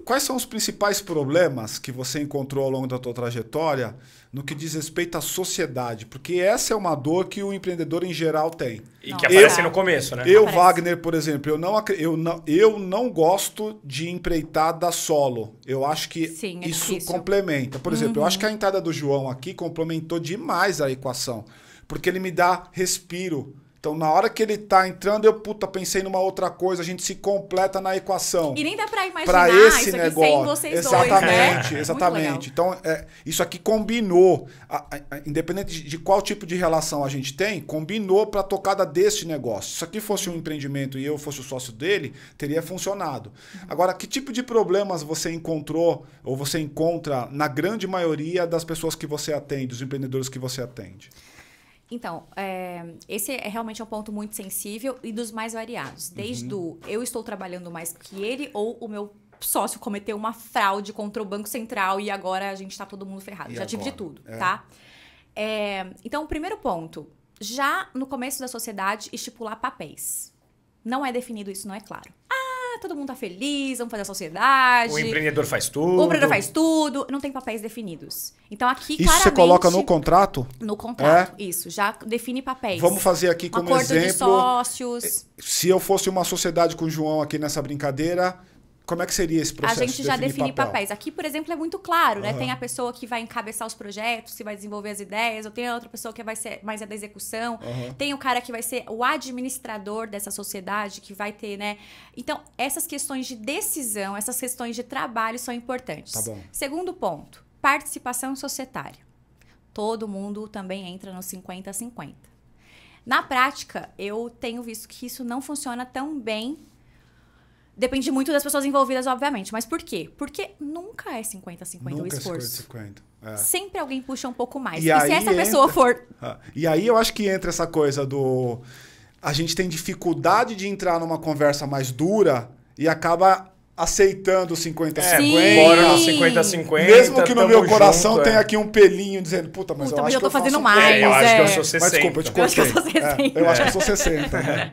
Quais são os principais problemas que você encontrou ao longo da tua trajetória no que diz respeito à sociedade? Porque essa é uma dor que o empreendedor em geral tem. E que aparece no começo, né? Wagner, por exemplo, eu não gosto de empreitada solo. Eu acho que isso complementa. Por exemplo, eu acho que a entrada do João aqui complementou demais a equação. Porque ele me dá respiro. Então, na hora que ele tá entrando, eu pensei numa outra coisa, a gente se completa na equação. E nem dá pra imaginar esse isso negócio. Sem vocês exatamente, dois, né? Exatamente. Então, isso aqui combinou, independente de qual tipo de relação a gente tem, combinou pra tocada deste negócio. Se isso aqui fosse um empreendimento e eu fosse o sócio dele, teria funcionado. Agora, que tipo de problemas você encontrou ou você encontra na grande maioria das pessoas que você atende, dos empreendedores que você atende? Então, esse é realmente um ponto muito sensível e dos mais variados. Desde eu estou trabalhando mais que ele ou o meu sócio cometeu uma fraude contra o Banco Central e agora a gente está todo mundo ferrado. Já tive de tudo, tá? Então, o primeiro ponto. Já no começo da sociedade, estipular papéis. Não é definido isso, não é claro. Todo mundo tá feliz, vamos fazer a sociedade. O empreendedor faz tudo. O empreendedor faz tudo. Não tem papéis definidos. Então, aqui, isso claramente... você coloca no contrato? No contrato, isso. Já define papéis. Vamos fazer aqui como acordo exemplo... de sócios. Se eu fosse uma sociedade com o João aqui nessa brincadeira... Como é que seria esse processo? A gente já define papéis. Aqui, por exemplo, é muito claro, né? Tem a pessoa que vai encabeçar os projetos, que vai desenvolver as ideias, ou tem a outra pessoa que vai ser mais a da execução, tem o cara que vai ser o administrador dessa sociedade, que vai ter, né? Então, essas questões de decisão, essas questões de trabalho são importantes. Tá bom. Segundo ponto, participação societária. Todo mundo também entra no 50-50. Na prática, eu tenho visto que isso não funciona tão bem. Depende muito das pessoas envolvidas, obviamente. Mas por quê? Porque nunca é 50-50 o esforço. 50-50. Sempre alguém puxa um pouco mais. E se essa pessoa for... E aí eu acho que entra essa coisa do... A gente tem dificuldade de entrar numa conversa mais dura e acaba aceitando 50-50. Bora no 50-50. Mesmo que no meu coração junto, tenha aqui um pelinho dizendo, mas eu acho que eu tô fazendo mais. mais. Eu acho que eu sou 60. Mas desculpa, eu te cortei. Eu acho que eu sou 60. Eu acho que eu sou 60. Né?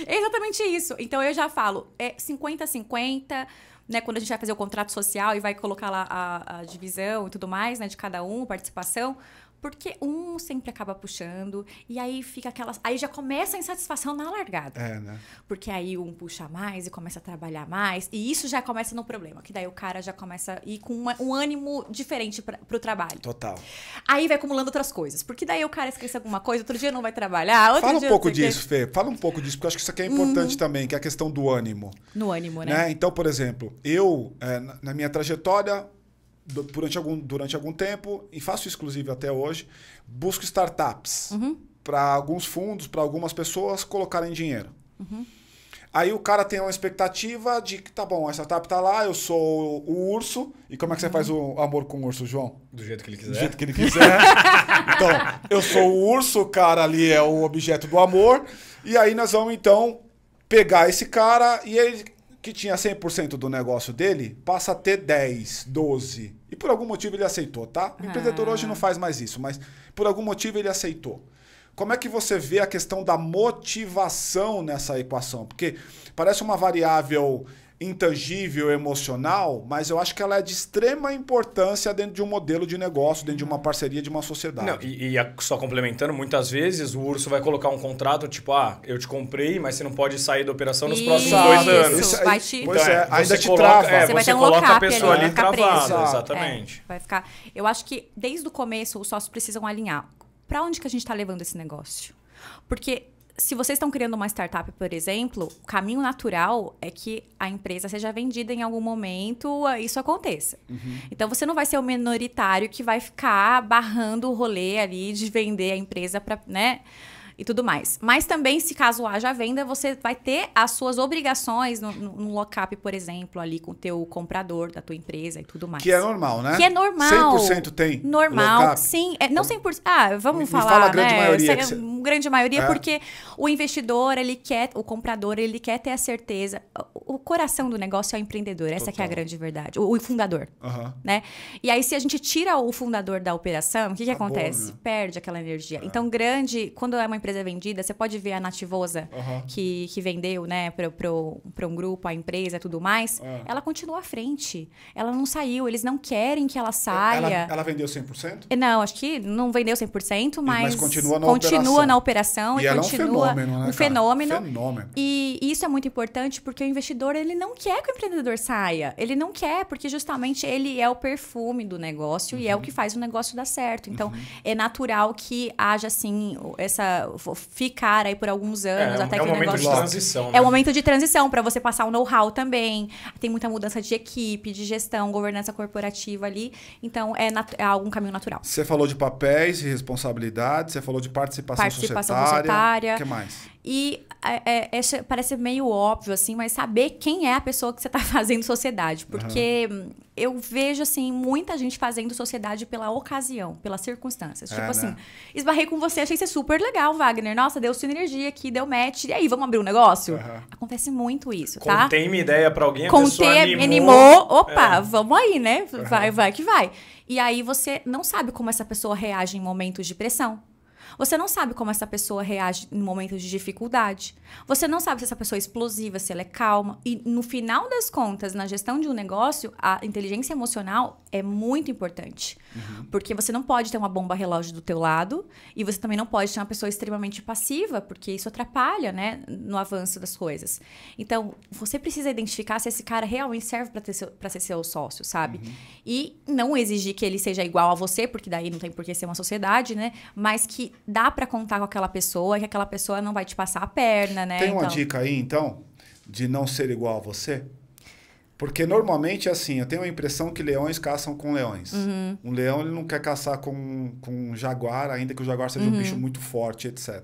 É exatamente isso. Então, eu já falo, 50-50, né? Quando a gente vai fazer o contrato social e vai colocar lá a divisão e tudo mais, né? De cada um, participação. Porque um sempre acaba puxando, e aí fica aquelas... Aí já começa a insatisfação na largada. Né? Porque aí um puxa mais e começa a trabalhar mais, e isso já começa no problema, que daí o cara já começa a ir com um ânimo diferente pro trabalho. Total. Aí vai acumulando outras coisas, porque daí o cara esquece alguma coisa, outro dia não vai trabalhar, outro Fala dia... um pouco disso, Fê. Fala um pouco disso, porque eu acho que isso aqui é importante também, que é a questão do ânimo. No ânimo, né? Então, por exemplo, eu, na minha trajetória... durante algum tempo, e faço isso inclusive até hoje, busco startups para alguns fundos, para algumas pessoas colocarem dinheiro. Aí o cara tem uma expectativa de que, tá bom, a startup tá lá, eu sou o urso. E como é que você faz o amor com o urso, João? Do jeito que ele quiser. Do jeito que ele quiser. Então, eu sou o urso, o cara ali é o objeto do amor. E aí nós vamos, então, pegar esse cara e ele, que tinha 100% do negócio dele, passa a ter 10, 12. E por algum motivo ele aceitou, tá? O empreendedor hoje não faz mais isso, mas por algum motivo ele aceitou. Como é que você vê a questão da motivação nessa equação? Porque parece uma variável intangível, emocional, mas eu acho que ela é de extrema importância dentro de um modelo de negócio, dentro de uma parceria, de uma sociedade. Não, só complementando, muitas vezes o urso vai colocar um contrato, tipo, eu te comprei, mas você não pode sair da operação nos próximos 2 anos. Vai te... Pois ainda te trava. Você vai ter um coloca a lock-up pessoa ali travada, preso. exatamente. Vai ficar... Eu acho que desde o começo os sócios precisam alinhar. Para onde que a gente está levando esse negócio? Porque se vocês estão criando uma startup, por exemplo, o caminho natural é que a empresa seja vendida em algum momento, isso aconteça. Então, você não vai ser o minoritário que vai ficar barrando o rolê ali de vender a empresa para, né? E tudo mais. Mas também, se caso haja venda, você vai ter as suas obrigações no lock-up, por exemplo, ali com o teu comprador da tua empresa e tudo mais. Que é normal, né? Que é normal. 100% tem normal, sim. Não 100%. Vamos falar, fala a grande maioria. Grande maioria, porque o investidor, o comprador, ele quer ter a certeza. O coração do negócio é o empreendedor. Essa que é a grande verdade. O fundador. Né? E aí, se a gente tira o fundador da operação, o que acontece? Né? Perde aquela energia. Então, quando é uma empresa vendida, você pode ver a Nativosa que vendeu, né, para um grupo, a empresa e tudo mais, ela continua à frente. Ela não saiu, eles não querem que ela saia. Ela vendeu 100%? Não, acho que não vendeu 100%, mas continua na operação. E ela continua é um fenômeno, né, fenômeno. E isso é muito importante porque o investidor, ele não quer que o empreendedor saia. Ele não quer, porque justamente ele é o perfume do negócio e é o que faz o negócio dar certo. Então, é natural que haja, assim, ficar aí por alguns anos até que o negócio... É um momento de transição. É um momento de transição para você passar o know-how também. Tem muita mudança de equipe, de gestão, governança corporativa ali. Então, é algum caminho natural. Você falou de papéis e responsabilidades, você falou de participação societária. O que mais? E parece meio óbvio, assim, mas saber quem é a pessoa que você está fazendo sociedade. Porque eu vejo, assim, muita gente fazendo sociedade pela ocasião, pelas circunstâncias. Tipo assim, esbarrei com você, achei você super legal, Wagner. Nossa, deu sinergia aqui, deu match. E aí, vamos abrir um negócio? Acontece muito isso, tá? Contei minha ideia para alguém, a pessoa animou. Opa, vamos aí, né? Vai que vai. E aí, você não sabe como essa pessoa reage em momentos de pressão. Você não sabe como essa pessoa reage em momentos de dificuldade. Você não sabe se essa pessoa é explosiva, se ela é calma. E no final das contas, na gestão de um negócio, a inteligência emocional é muito importante. Porque você não pode ter uma bomba relógio do teu lado e você também não pode ter uma pessoa extremamente passiva, porque isso atrapalha, né, no avanço das coisas. Então, você precisa identificar se esse cara realmente serve para ser seu sócio, sabe? E não exigir que ele seja igual a você, porque daí não tem por que ser uma sociedade, né? Mas que dá para contar com aquela pessoa, que aquela pessoa não vai te passar a perna, né? Tem uma dica aí, então, de não ser igual a você? Porque normalmente é assim, eu tenho a impressão que leões caçam com leões. Um leão, ele não quer caçar com um jaguar, ainda que o jaguar seja um bicho muito forte, etc.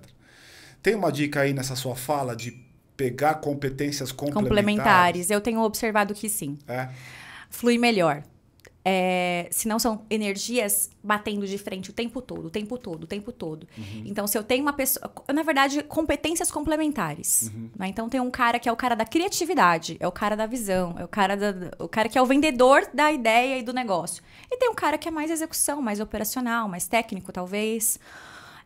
Tem uma dica aí nessa sua fala de pegar competências complementares? Eu tenho observado que sim. Flui melhor. Se não são energias batendo de frente o tempo todo. Então, se eu tenho uma pessoa... Na verdade, competências complementares. Né? Então, tem um cara que é o cara da criatividade, é o cara da visão, é o cara que é o vendedor da ideia e do negócio. E tem um cara que é mais execução, mais operacional, mais técnico, talvez.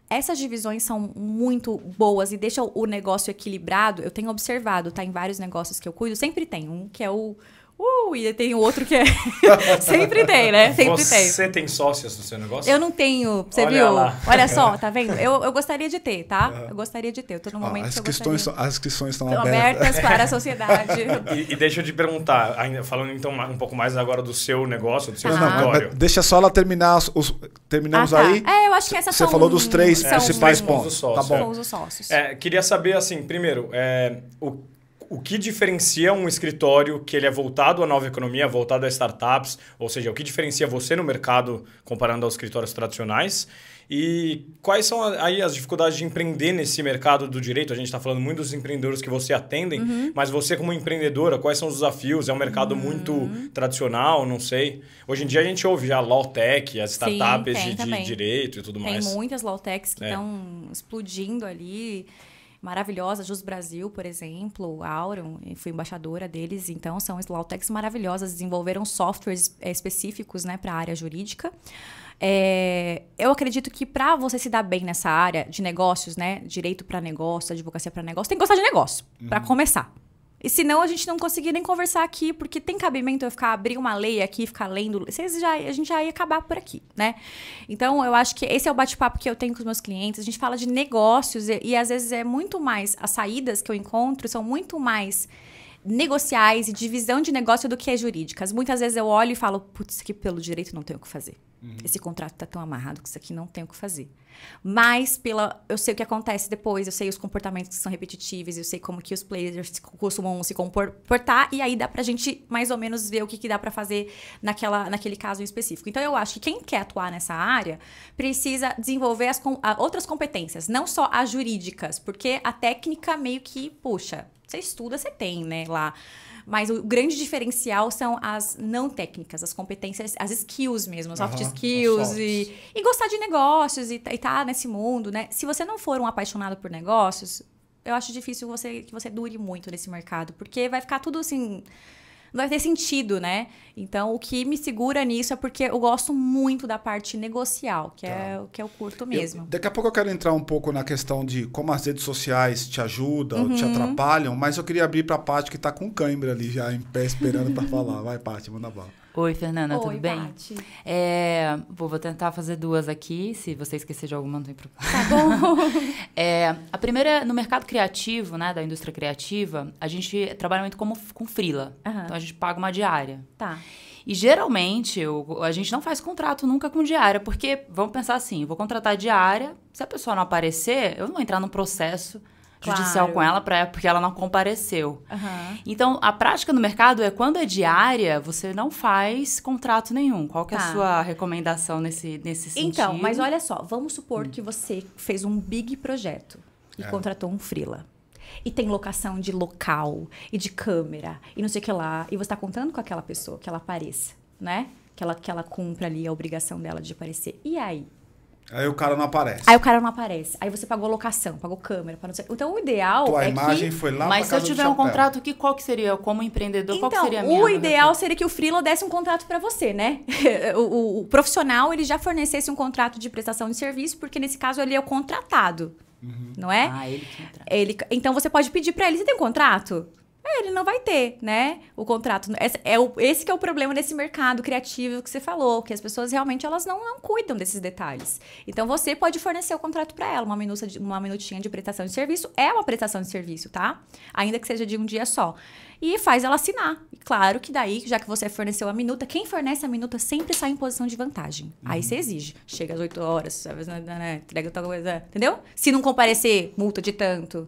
Essas divisões são muito boas e deixam o negócio equilibrado. Eu tenho observado, tá? Em vários negócios que eu cuido, sempre tem um que é o... e tem o outro que é... Sempre tem, né? Você tem sócias no seu negócio? Eu não tenho, você Olha viu? lá. Olha só, tá vendo? Eu gostaria de ter, tá? Eu gostaria de ter. Eu tô no momento as inscrições estão abertas para a sociedade. E deixa eu te perguntar, falando então um pouco mais agora do seu negócio, do seu escritório. Deixa só ela terminar. Terminamos aí? Eu acho que essas Você falou dos 3 principais pontos. Tá bom. Os sócios. Queria saber, assim, primeiro, O que diferencia um escritório que ele é voltado à nova economia, voltado a startups, ou seja, o que diferencia você no mercado comparando aos escritórios tradicionais? E quais são aí as dificuldades de empreender nesse mercado do direito? A gente está falando muito dos empreendedores que você atendem, mas você como empreendedora, quais são os desafios? É um mercado muito tradicional, não sei. Hoje em dia a gente ouve já law tech, as startups de direito e tudo mais. Tem muitas law techs que estão explodindo ali. Maravilhosa, Just Brasil, por exemplo, Auron, fui embaixadora deles, então são law techs maravilhosas, desenvolveram softwares específicos, né, para a área jurídica. Eu acredito que para você se dar bem nessa área de negócios, né, direito para negócio, advocacia para negócio, tem que gostar de negócio, para começar. E senão a gente não conseguir nem conversar aqui, porque tem cabimento eu abrir uma lei aqui, ficar lendo, a gente já ia acabar por aqui, né? Então, eu acho que esse é o bate-papo que eu tenho com os meus clientes. A gente fala de negócios e às vezes é muito mais, as saídas que eu encontro são muito mais negociais e divisão de negócio do que jurídicas. Muitas vezes eu olho e falo, putz, que pelo direito não tenho o que fazer. Esse contrato está tão amarrado que isso aqui não tem o que fazer. Mas eu sei o que acontece depois, eu sei os comportamentos que são repetitivos, eu sei como que os players costumam se comportar, e aí dá pra gente mais ou menos ver o que dá pra fazer naquele caso em específico. Então, eu acho que quem quer atuar nessa área precisa desenvolver outras competências, não só as jurídicas, porque a técnica meio que, puxa, você estuda, você tem, né, lá. Mas o grande diferencial são as não técnicas, as competências, as skills mesmo, as soft skills e gostar de negócios e tá nesse mundo, né? Se você não for um apaixonado por negócios, eu acho difícil que você dure muito nesse mercado, porque vai ficar tudo assim... Não vai ter sentido, né? Então, o que me segura nisso é porque eu gosto muito da parte negocial, que é o que eu curto mesmo. Daqui a pouco eu quero entrar um pouco na questão de como as redes sociais te ajudam, te atrapalham, mas eu queria abrir para a Paty, que está com cãibra ali já em pé esperando para falar. Vai, Paty, manda bala. Oi, Fernanda, tudo bem? Paty. Vou tentar fazer duas aqui. Se você esquecer de alguma, não tem problema. Tá bom. A primeira, no mercado criativo, né, da indústria criativa, a gente trabalha muito com freela. Então, a gente paga uma diária. Tá. E, geralmente, a gente não faz contrato nunca com diária, porque, vamos pensar assim, eu vou contratar diária, se a pessoa não aparecer, eu não vou entrar num processo judicial com ela porque ela não compareceu. Então, a prática no mercado é quando é diária, você não faz contrato nenhum. Qual que é a sua recomendação nesse sentido? Então, mas olha só, vamos supor que você fez um big projeto e contratou um freela. E tem locação de local e de câmera e não sei o que lá. E você está contando com aquela pessoa, que ela apareça, né? Que ela cumpra ali a obrigação dela de aparecer. E aí? Aí o cara não aparece. Aí você pagou locação, pagou câmera, para não sei. Então, o ideal Tua imagem foi lá. Mas se eu tiver um contrato, qual que seria, como empreendedor, então, qual que seria a minha? O ideal seria que o freela desse um contrato para você, né? O profissional, ele já fornecesse um contrato de prestação de serviço, porque nesse caso ele é o contratado, não é? Ele que contrata. Então, você pode pedir para ele, você tem um contrato? Ele não vai ter, né? O contrato. Esse que é o problema desse mercado criativo que você falou, que as pessoas realmente elas não cuidam desses detalhes. Então, você pode fornecer o contrato para ela, uma minutinha de prestação de serviço. É uma prestação de serviço, tá? Ainda que seja de um dia só. E faz ela assinar. E claro que daí, já que você forneceu a minuta, quem fornece a minuta sempre sai em posição de vantagem. Aí você exige. Chega às 8 horas, entrega tal coisa, entendeu? Se não comparecer, multa de tanto.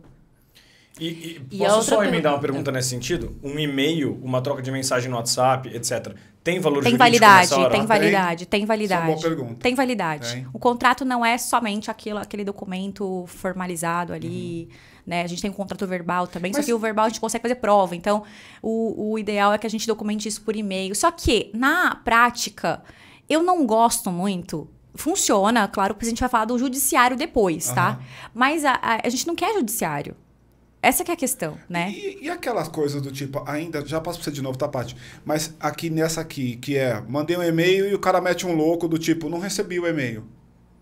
E posso só emendar uma pergunta nesse sentido? Um e-mail, uma troca de mensagem no WhatsApp, etc. Tem valor jurídico nessa hora? Tem validade. Isso é uma boa pergunta. Tem validade. O contrato não é somente aquele documento formalizado ali, né? A gente tem um contrato verbal também, só que o verbal a gente consegue fazer prova. Então, o ideal é que a gente documente isso por e-mail. Só que, na prática, eu não gosto muito... Funciona, claro, porque a gente vai falar do judiciário depois, tá? Mas a gente não quer judiciário. Essa que é a questão, né? E aquelas coisas do tipo, ainda, já passo pra você de novo, tá, Paty? Mas aqui nessa aqui, que mandei um e-mail e o cara mete um louco do tipo, não recebi o e-mail.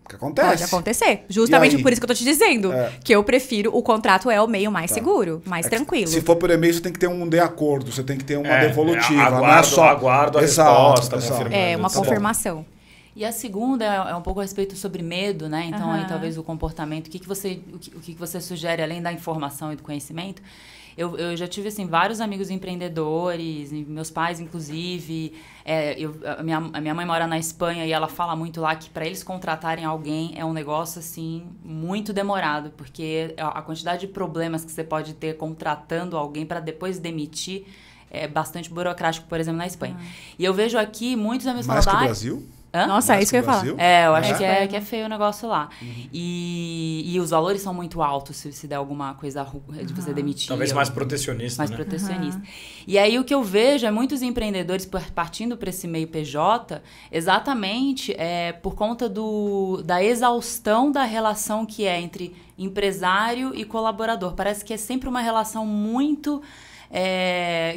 O que acontece? Pode acontecer. Justamente por isso que eu tô te dizendo. Que eu prefiro, o contrato é o meio mais seguro, mais tranquilo. Se for por e-mail, você tem que ter um de acordo, você tem que ter uma devolutiva. Aguardo a resposta. Uma confirmação. E a segunda é um pouco a respeito sobre medo, né? Então, aí, talvez o comportamento. O que você sugere, além da informação e do conhecimento? Eu já tive, assim, vários amigos empreendedores, meus pais, inclusive. A minha mãe mora na Espanha e ela fala muito lá que para eles contratarem alguém é um negócio, assim, muito demorado, porque a quantidade de problemas que você pode ter contratando alguém para depois demitir é bastante burocrático, por exemplo, na Espanha. E eu vejo aqui muitos amigos falando... Mais que o Brasil? Hã? Nossa, é isso que eu ia falar. Eu acho que é feio o negócio lá. E os valores são muito altos se der alguma coisa de você demitir. Talvez mais protecionista, mais protecionista. E aí o que eu vejo é muitos empreendedores partindo para esse meio PJ exatamente por conta da exaustão da relação que é entre empresário e colaborador. Parece que é sempre uma relação muito...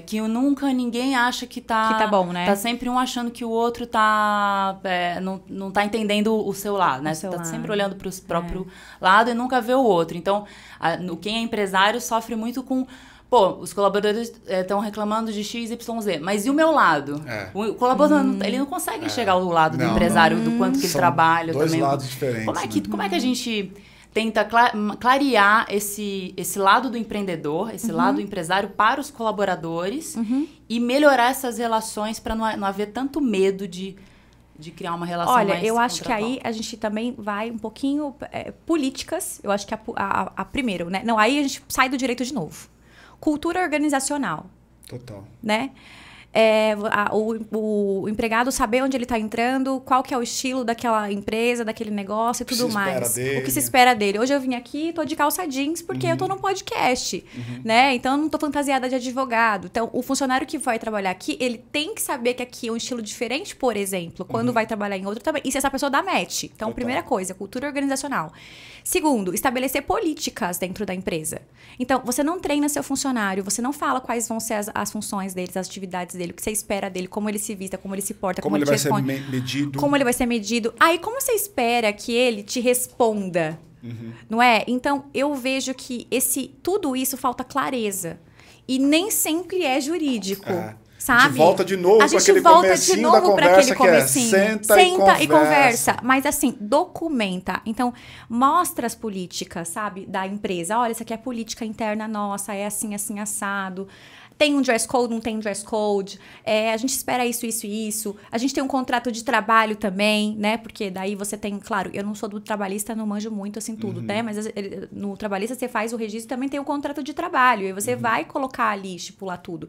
que ninguém acha que tá bom, né? Tá sempre um achando que o outro não tá entendendo o seu lado, né? Você tá sempre olhando para o próprio lado e nunca vê o outro. Então, quem é empresário sofre muito com... Pô, os colaboradores estão reclamando de X, Y, Z. Mas e o meu lado? O colaborador, ele não consegue enxergar o lado do empresário, do quanto que ele trabalha. Dois também. lados diferentes. Como é que a gente... tenta clarear esse lado do empreendedor, esse lado do empresário para os colaboradores e melhorar essas relações para não haver tanto medo de criar uma relação mais Olha, eu acho contratual. que aí a gente também vai um pouquinho... políticas, eu acho que a primeiro, né? Não, aí a gente sai do direito de novo. Cultura organizacional. Total. Né? O empregado saber onde ele está entrando, qual que é o estilo daquela empresa, daquele negócio e tudo mais. O que se espera dele. Hoje eu vim aqui, tô de calça jeans, porque eu tô num podcast, né? Então, eu não tô fantasiada de advogado. Então, o funcionário que vai trabalhar aqui, ele tem que saber que aqui é um estilo diferente, por exemplo, quando vai trabalhar em outro também. E se essa pessoa dá match. Então, Total. Primeira coisa, cultura organizacional. Segundo, estabelecer políticas dentro da empresa. Então, você não treina seu funcionário, você não fala quais vão ser as funções deles, as atividades dele, o que você espera dele, como ele se vista, como ele se porta, como ele te responde. Vai ser medido. Como ele vai ser medido. Aí, como você espera que ele te responda? Não é? Então, eu vejo que tudo isso falta clareza. E nem sempre é jurídico. Sabe? A gente volta de novo para aquele comecinho da conversa que é senta e conversa. Mas assim, documenta. Então, mostra as políticas, sabe? Da empresa. Olha, isso aqui é política interna nossa, é assim, assim, assado. Tem um dress code, não tem um dress code. A gente espera isso, isso e isso. A gente tem um contrato de trabalho também, né? Porque daí você tem... Claro, eu não sou do trabalhista, não manjo muito assim tudo, né? Mas no trabalhista você faz o registro, também tem o contrato de trabalho. E você vai colocar ali, estipular tudo.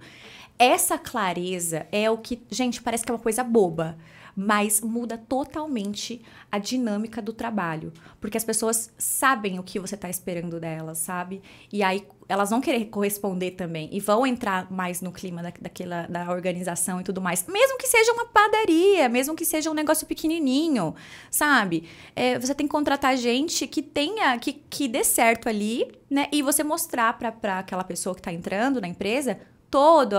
Essa clareza é o que... Gente, parece que é uma coisa boba. Mas muda totalmente a dinâmica do trabalho. Porque as pessoas sabem o que você está esperando delas, sabe? E aí elas vão querer corresponder também. E vão entrar mais no clima da organização e tudo mais. Mesmo que seja uma padaria, mesmo que seja um negócio pequenininho, sabe? Você tem que contratar gente que tenha... Que dê certo ali, né? E você mostrar para aquela pessoa que está entrando na empresa... todo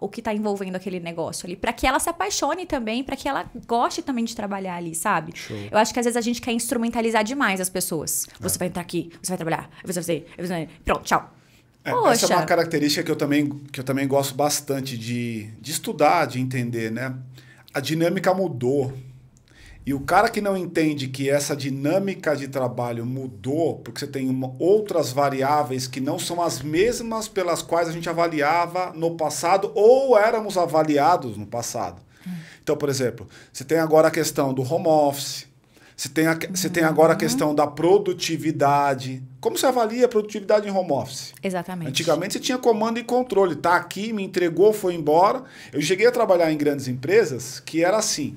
o que está envolvendo aquele negócio ali, para que ela se apaixone também, para que ela goste também de trabalhar ali, sabe? Show. Eu acho que às vezes a gente quer instrumentalizar demais as pessoas. Você vai entrar aqui, você vai trabalhar, você vai fazer, pronto, tchau. Essa é uma característica que eu também gosto bastante de estudar, de entender, né? A dinâmica mudou. E o cara que não entende que essa dinâmica de trabalho mudou, porque você tem outras variáveis que não são as mesmas pelas quais a gente avaliava no passado ou éramos avaliados no passado. Então, por exemplo, você tem agora a questão do home office, você tem agora a questão da produtividade. Como você avalia a produtividade em home office? Exatamente. Antigamente você tinha comando e controle. Tá aqui, me entregou, foi embora. Eu cheguei a trabalhar em grandes empresas que era assim...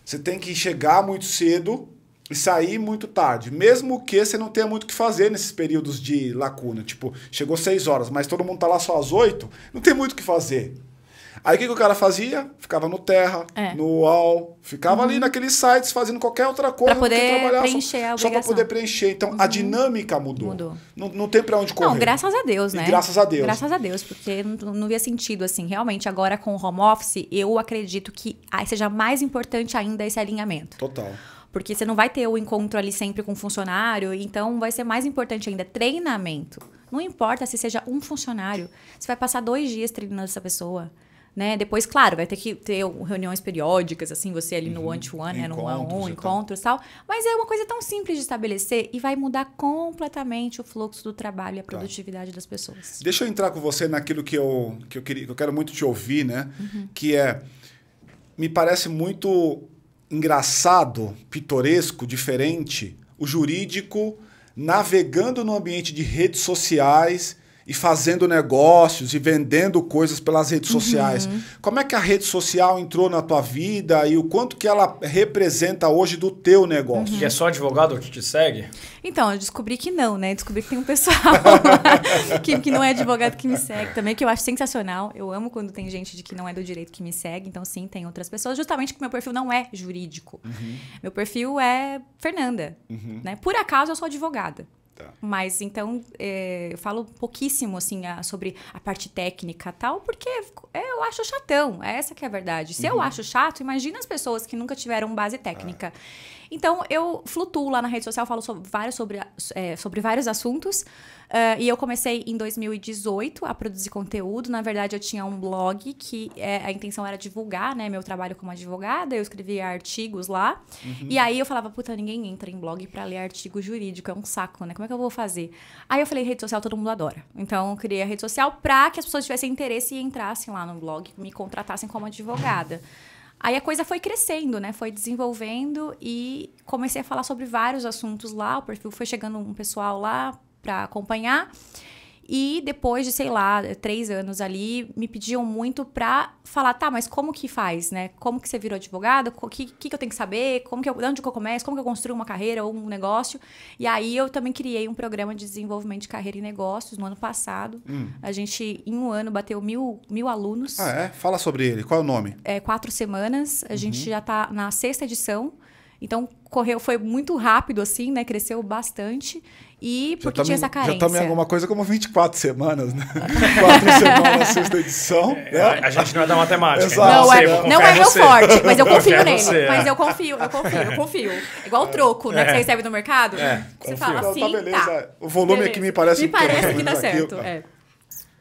Você tem que chegar muito cedo e sair muito tarde. Mesmo que você não tenha muito o que fazer nesses períodos de lacuna. Tipo, chegou 6 horas, mas todo mundo tá lá só às 8, não tem muito o que fazer. Aí o que o cara fazia? Ficava no Terra, no UOL, ficava ali naqueles sites fazendo qualquer outra coisa. Pra poder preencher a obrigação. Só para poder preencher. Então, a dinâmica mudou. Não tem para onde correr. Não, graças a Deus, né? E graças a Deus. Graças a Deus, porque não via sentido, assim. Realmente, agora com o home office, eu acredito que seja mais importante ainda esse alinhamento. Total. Porque você não vai ter o encontro ali sempre com o funcionário, então vai ser mais importante ainda treinamento. Não importa se seja um funcionário, você vai passar 2 dias treinando essa pessoa. Né? Depois, claro, vai ter que ter reuniões periódicas, assim, você ali no one-to-one, né? No one-on-one, encontros e tal. Mas é uma coisa tão simples de estabelecer e vai mudar completamente o fluxo do trabalho e a produtividade das pessoas. Deixa eu entrar com você naquilo que eu quero muito te ouvir, né? Que me parece muito engraçado, pitoresco, diferente, o jurídico navegando no ambiente de redes sociais e fazendo negócios e vendendo coisas pelas redes sociais. Como é que a rede social entrou na tua vida e o quanto que ela representa hoje do teu negócio? E é só advogado que te segue? Então, eu descobri que não, né? Descobri que tem um pessoal que não é advogado que me segue também, que eu acho sensacional. Eu amo quando tem gente que não é do direito que me segue. Então, sim, tem outras pessoas. Justamente porque meu perfil não é jurídico. Meu perfil é Fernanda. Né? Por acaso, eu sou advogada. Tá. Mas, então, eu falo pouquíssimo, assim, sobre a parte técnica e tal, porque eu acho chatão. Essa que é a verdade. Se eu acho chato, imagina as pessoas que nunca tiveram base técnica. Então, eu flutuo lá na rede social, falo sobre vários assuntos. E eu comecei em 2018 a produzir conteúdo. Na verdade, eu tinha um blog que a intenção era divulgar, né, meu trabalho como advogada. Eu escrevia artigos lá. E aí eu falava, puta, ninguém entra em blog pra ler artigo jurídico. É um saco, né? Como é que eu vou fazer? Aí eu falei, rede social todo mundo adora. Então, eu criei a rede social pra que as pessoas tivessem interesse e entrassem lá no blog, me contratassem como advogada. Aí a coisa foi crescendo, né? Foi desenvolvendo e comecei a falar sobre vários assuntos lá. O perfil foi chegando um pessoal lá para acompanhar. E depois de, sei lá, 3 anos ali, me pediam muito pra falar, tá, mas como que faz, né? Como que você virou advogado? O que eu tenho que saber? De onde que eu começo? Como que eu construo uma carreira ou um negócio? E aí eu também criei um programa de desenvolvimento de carreira e negócios no ano passado. A gente, em um ano, bateu 1.000 alunos. Ah, é? Fala sobre ele. Qual é o nome? 4 semanas. A gente já tá na 6ª edição. Então, foi muito rápido, assim, né? Cresceu bastante. E porque tinha essa carência. Já estamos em alguma coisa como 24 semanas, né? 4 semanas, 6ª edição. Né? A gente não é da matemática. Não é meu forte, mas eu confio nele. Mas eu confio. Igual o troco, né? Que você recebe no mercado. Você fala assim, beleza. O volume aqui me parece... Me parece que dá certo.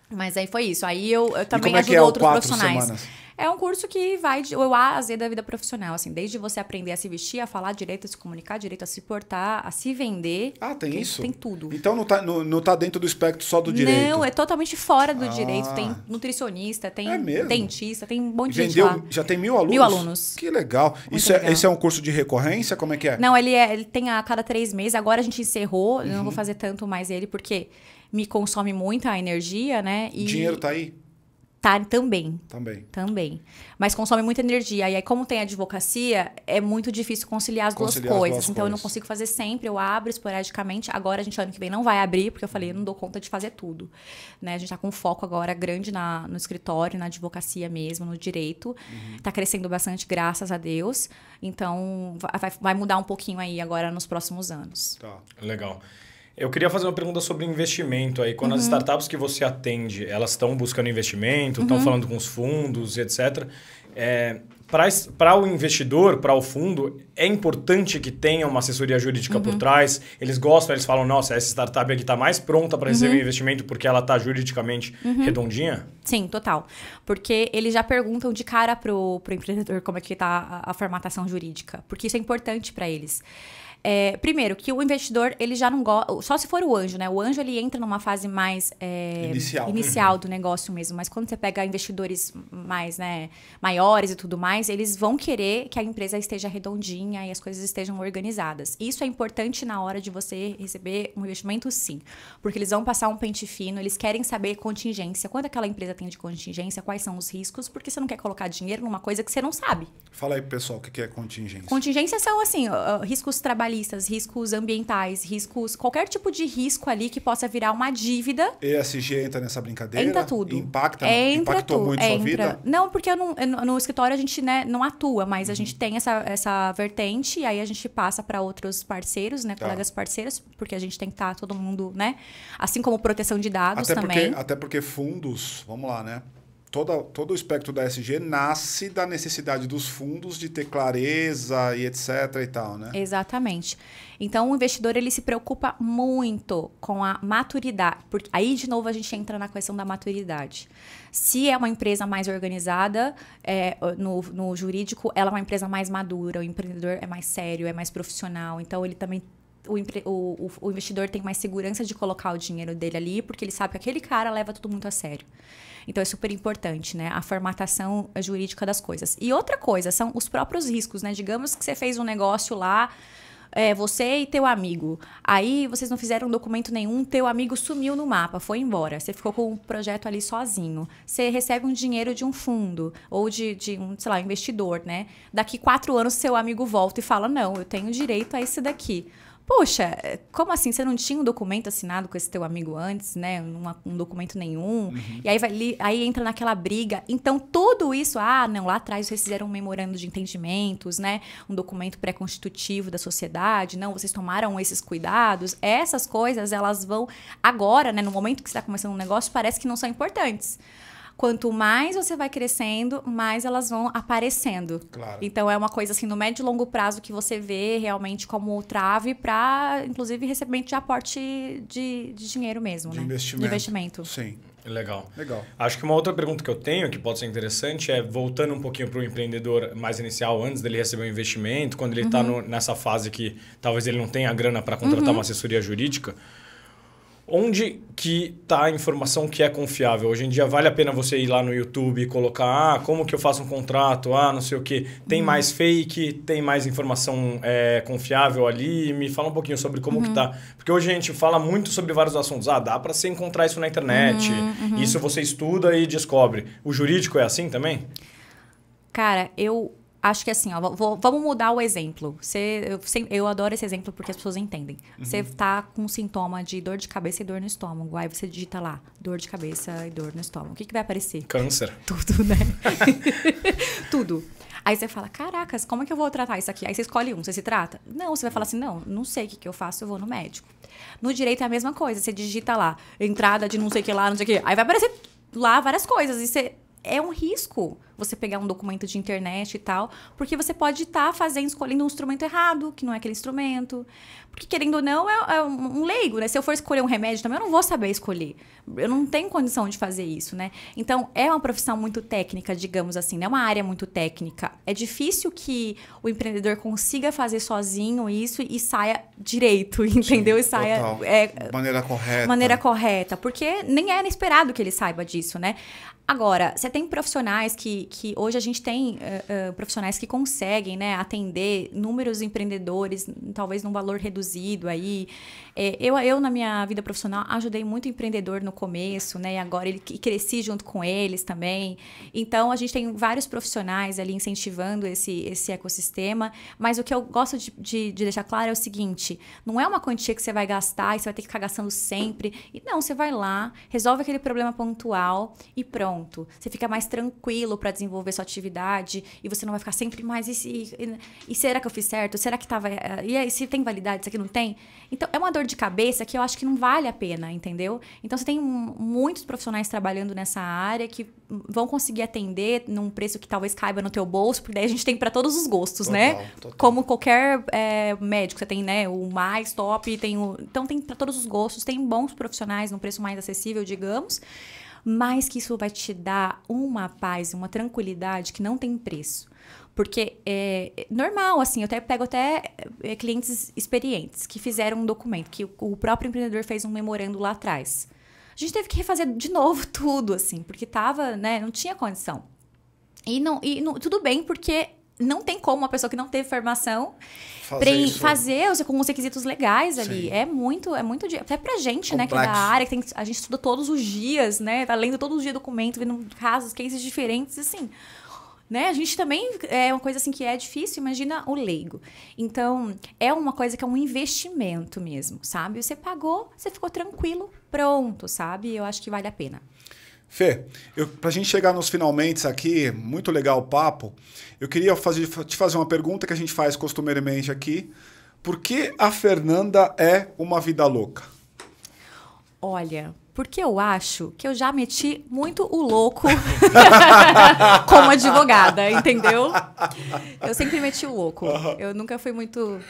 Mas aí foi isso. Aí eu também ajudo outros profissionais. Semanas? É um curso que vai de o A a Z da vida profissional, assim, desde você aprender a se vestir, a falar direito, a se comunicar direito, a se portar, a se vender. Ah, tem isso? Tem tudo. Então não tá dentro do espectro só do direito? Não, é totalmente fora do direito. Tem nutricionista, tem dentista, tem um monte de gente lá. Já tem 1.000 alunos? 1.000 alunos. Que legal. Esse é um curso de recorrência? Como é que é? Não, ele tem a cada 3 meses. Agora a gente encerrou. Eu não vou fazer tanto mais ele, porque me consome muita energia, né? E dinheiro tá aí? Tá, também. Mas consome muita energia. E aí, como tem advocacia, é muito difícil conciliar as duas coisas. Então, eu não consigo fazer sempre. Eu abro esporadicamente. Agora, ano que vem, não vai abrir, porque eu falei, eu não dou conta de fazer tudo. Né? A gente tá com foco agora grande no escritório, na advocacia mesmo, no direito. Tá crescendo bastante, graças a Deus. Então, vai mudar um pouquinho aí agora nos próximos anos. Tá, legal. Eu queria fazer uma pergunta sobre investimento aí. Quando as startups que você atende, elas estão buscando investimento, estão falando com os fundos, etc. Para o investidor, para o fundo, é importante que tenha uma assessoria jurídica por trás. Eles gostam, eles falam, nossa, essa startup aqui está mais pronta para receber investimento porque ela está juridicamente redondinha? Sim, total. Porque eles já perguntam de cara pro empreendedor como é que está a formatação jurídica. Porque isso é importante para eles. Primeiro, que o investidor, ele já não gosta... Só se for o anjo, né? O anjo, ele entra numa fase mais inicial do negócio mesmo. Mas quando você pega investidores mais, né, maiores e tudo mais, eles vão querer que a empresa esteja redondinha e as coisas estejam organizadas. Isso é importante na hora de você receber um investimento, sim. Porque eles vão passar um pente fino, eles querem saber contingência. Quando aquela empresa tem de contingência, quais são os riscos, porque você não quer colocar dinheiro numa coisa que você não sabe. Fala aí, pessoal, o que é contingência? Contingência são, assim, riscos trabalhistas, riscos ambientais, qualquer tipo de risco ali que possa virar uma dívida. ESG entra nessa brincadeira? Entra tudo. Impactou muito a sua vida? Não, porque no escritório a gente, né, não atua, mas a gente tem essa vertente e aí a gente passa para outros parceiros, né, colegas parceiros, porque a gente tem que estar todo mundo, né, assim como proteção de dados também. Até porque fundos, vamos lá, né? todo o espectro da ESG nasce da necessidade dos fundos de ter clareza e etc e tal, né? Exatamente. Então, o investidor, ele se preocupa muito com a maturidade. Porque aí, de novo, a gente entra na questão da maturidade. Se é uma empresa mais organizada, no jurídico, ela é uma empresa mais madura, o empreendedor é mais sério, é mais profissional. Então, ele também... O investidor tem mais segurança de colocar o dinheiro dele ali, porque ele sabe que aquele cara leva tudo muito a sério. Então, é super importante, né? A formatação jurídica das coisas. E outra coisa, são os próprios riscos, né? Digamos que você fez um negócio lá, você e teu amigo. Aí, vocês não fizeram documento nenhum, teu amigo sumiu no mapa, foi embora. Você ficou com um projeto ali sozinho. Você recebe um dinheiro de um fundo ou de um, sei lá, investidor, né? Daqui 4 anos, seu amigo volta e fala, não, eu tenho direito a esse daqui. Poxa, como assim? Você não tinha um documento assinado com esse teu amigo antes, né? Um documento nenhum. Uhum. E aí entra naquela briga. Então, tudo isso... não, lá atrás vocês fizeram um memorando de entendimentos, né? Um documento pré-constitutivo da sociedade. Não, vocês tomaram esses cuidados. Essas coisas, elas vão... Agora, né? No momento que você está começando um negócio, parece que não são importantes. Quanto mais você vai crescendo, mais elas vão aparecendo. Claro. Então, é uma coisa assim, no médio e longo prazo, que você vê realmente como trave para, inclusive, recebimento de aporte de dinheiro mesmo, de né? investimento. De investimento. Sim. Legal. Legal. Acho que uma outra pergunta que eu tenho, que pode ser interessante, é voltando um pouquinho para o empreendedor mais inicial, antes dele receber um investimento, quando ele está nessa fase que talvez ele não tenha grana para contratar uma assessoria jurídica. Onde que está a informação que é confiável? Hoje em dia vale a pena você ir lá no YouTube e colocar como que eu faço um contrato, não sei o quê. Tem mais fake, tem mais informação confiável ali? Me fala um pouquinho sobre como que tá. Porque hoje a gente fala muito sobre vários assuntos. Dá para você encontrar isso na internet. Isso você estuda e descobre. O jurídico é assim também? Cara, eu... acho que assim, vamos mudar o exemplo. Eu adoro esse exemplo porque as pessoas entendem. Você tá com um sintoma de dor de cabeça e dor no estômago. Aí você digita lá, dor de cabeça e dor no estômago. O que vai aparecer? Câncer. Tudo, né? Tudo. Aí você fala, caracas, como é que eu vou tratar isso aqui? Aí você escolhe um, você se trata? Não, você vai falar assim, não sei o que eu faço, eu vou no médico. No direito é a mesma coisa. Você digita lá, entrada de não sei o que lá, não sei o que. Aí vai aparecer lá várias coisas. E você... é um risco você pegar um documento de internet e tal, porque você pode estar escolhendo um instrumento errado, que não é aquele instrumento. Porque, querendo ou não, é um leigo, né? Se eu for escolher um remédio também, eu não vou saber escolher. Eu não tenho condição de fazer isso, né? Então, é uma profissão muito técnica, digamos assim, né? É uma área muito técnica. É difícil que o empreendedor consiga fazer sozinho isso e saia direito, entendeu? Sim, e saia... maneira correta. Maneira correta, porque nem era esperado que ele saiba disso, né? Agora, você tem profissionais que hoje a gente tem profissionais que conseguem, né, atender números empreendedores, talvez num valor reduzido aí. Eu, na minha vida profissional, ajudei muito empreendedor no começo, né, e agora cresci junto com eles também. Então, a gente tem vários profissionais ali incentivando esse ecossistema, mas o que eu gosto de deixar claro é o seguinte, não é uma quantia que você vai gastar e você vai ter que ficar gastando sempre. Não, você vai lá, resolve aquele problema pontual e pronto. Você fica mais tranquilo para desenvolver sua atividade e você não vai ficar sempre mais e será que eu fiz certo? Será que estava... E aí, se tem validade, isso aqui não tem? Então, é uma dor de cabeça que eu acho que não vale a pena, entendeu? Então, você tem muitos profissionais trabalhando nessa área que vão conseguir atender num preço que talvez caiba no teu bolso, porque daí a gente tem para todos os gostos, né? Total. Como qualquer médico, você tem, né, o mais top, então tem para todos os gostos, tem bons profissionais num preço mais acessível, digamos, mas que isso vai te dar uma paz, uma tranquilidade que não tem preço. Porque é normal, assim, eu pego clientes experientes que fizeram um documento, que o próprio empreendedor fez um memorando lá atrás. A gente teve que refazer de novo tudo, assim, porque não tinha condição. E tudo bem, porque não tem como uma pessoa que não teve formação fazer com os requisitos legais ali. Sim. É muito até pra gente, complexo, né, que é da área, que a gente estuda todos os dias, né, tá lendo todos os dias documento, vendo cases diferentes, assim, né, a gente também é uma coisa assim que é difícil, imagina o leigo. Então, é uma coisa que é um investimento mesmo, sabe? Você pagou, você ficou tranquilo, pronto, sabe? Eu acho que vale a pena. Fê, pra gente chegar nos finalmente aqui, muito legal o papo, eu queria te fazer uma pergunta que a gente faz costumeiramente aqui. Por que a Fernanda é uma vida louca? Olha, Porque eu acho que eu já meti muito o louco como advogada, entendeu? Eu sempre meti o louco. Eu nunca fui muito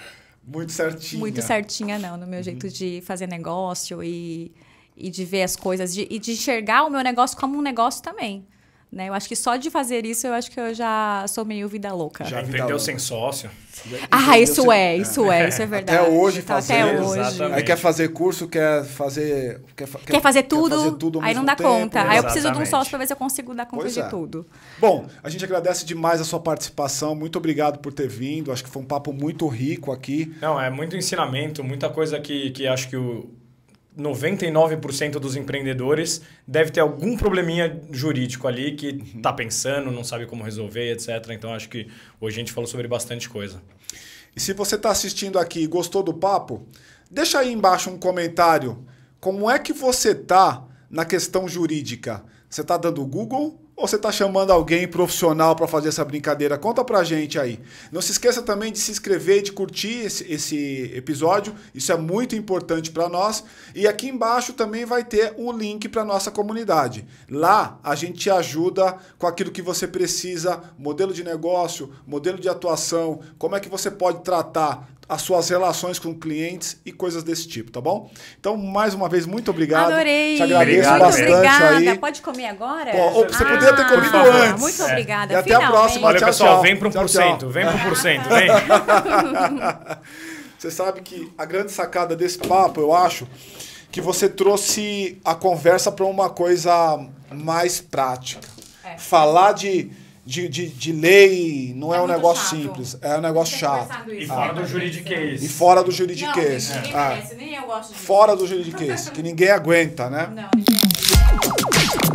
certinha, não, no meu jeito de fazer negócio e de ver as coisas, e de enxergar o meu negócio como um negócio também. Né? Eu acho que só de fazer isso, eu acho que eu já sou meio vida louca. Já empreendeu sem sócio. Isso é verdade. Até hoje fazendo. Hoje. Aí quer fazer curso, quer fazer tudo aí não dá tempo, conta. né? Aí eu preciso de um sócio para ver se eu consigo dar conta de tudo. Bom, a gente agradece demais a sua participação. Muito obrigado por ter vindo. Acho que foi um papo muito rico aqui. Não, é muito ensinamento, muita coisa que acho que 99% dos empreendedores deve ter algum probleminha jurídico ali que está pensando, não sabe como resolver, etc. Então, acho que hoje a gente falou sobre bastante coisa. E se você está assistindo aqui e gostou do papo, deixa aí embaixo um comentário. Como é que você está na questão jurídica? Você está dando Google ou você está chamando alguém profissional para fazer essa brincadeira? Conta pra gente aí. Não se esqueça também de se inscrever e de curtir esse episódio. Isso é muito importante para nós. E aqui embaixo também vai ter um link para nossa comunidade. Lá a gente te ajuda com aquilo que você precisa, modelo de negócio, modelo de atuação, como é que você pode tratar as suas relações com clientes e coisas desse tipo, tá bom? Então, mais uma vez, muito obrigado. Adorei. Te agradeço muito bastante obrigada. aí. Pode comer agora? Você poderia ter comido antes. Muito obrigada. E até a próxima. Olha, Tchau, pessoal, tchau. vem pro 1%. Vem pro 1%, vem. Você sabe que a grande sacada desse papo, eu acho, que você trouxe a conversa para uma coisa mais prática. Falar de lei não é um negócio simples, é um negócio chato. E fora do juridiquês. E fora do juridiquês. Ninguém merece, nem eu gosto disso. Fora do juridiquês, que ninguém aguenta, né? Não, ninguém aguenta.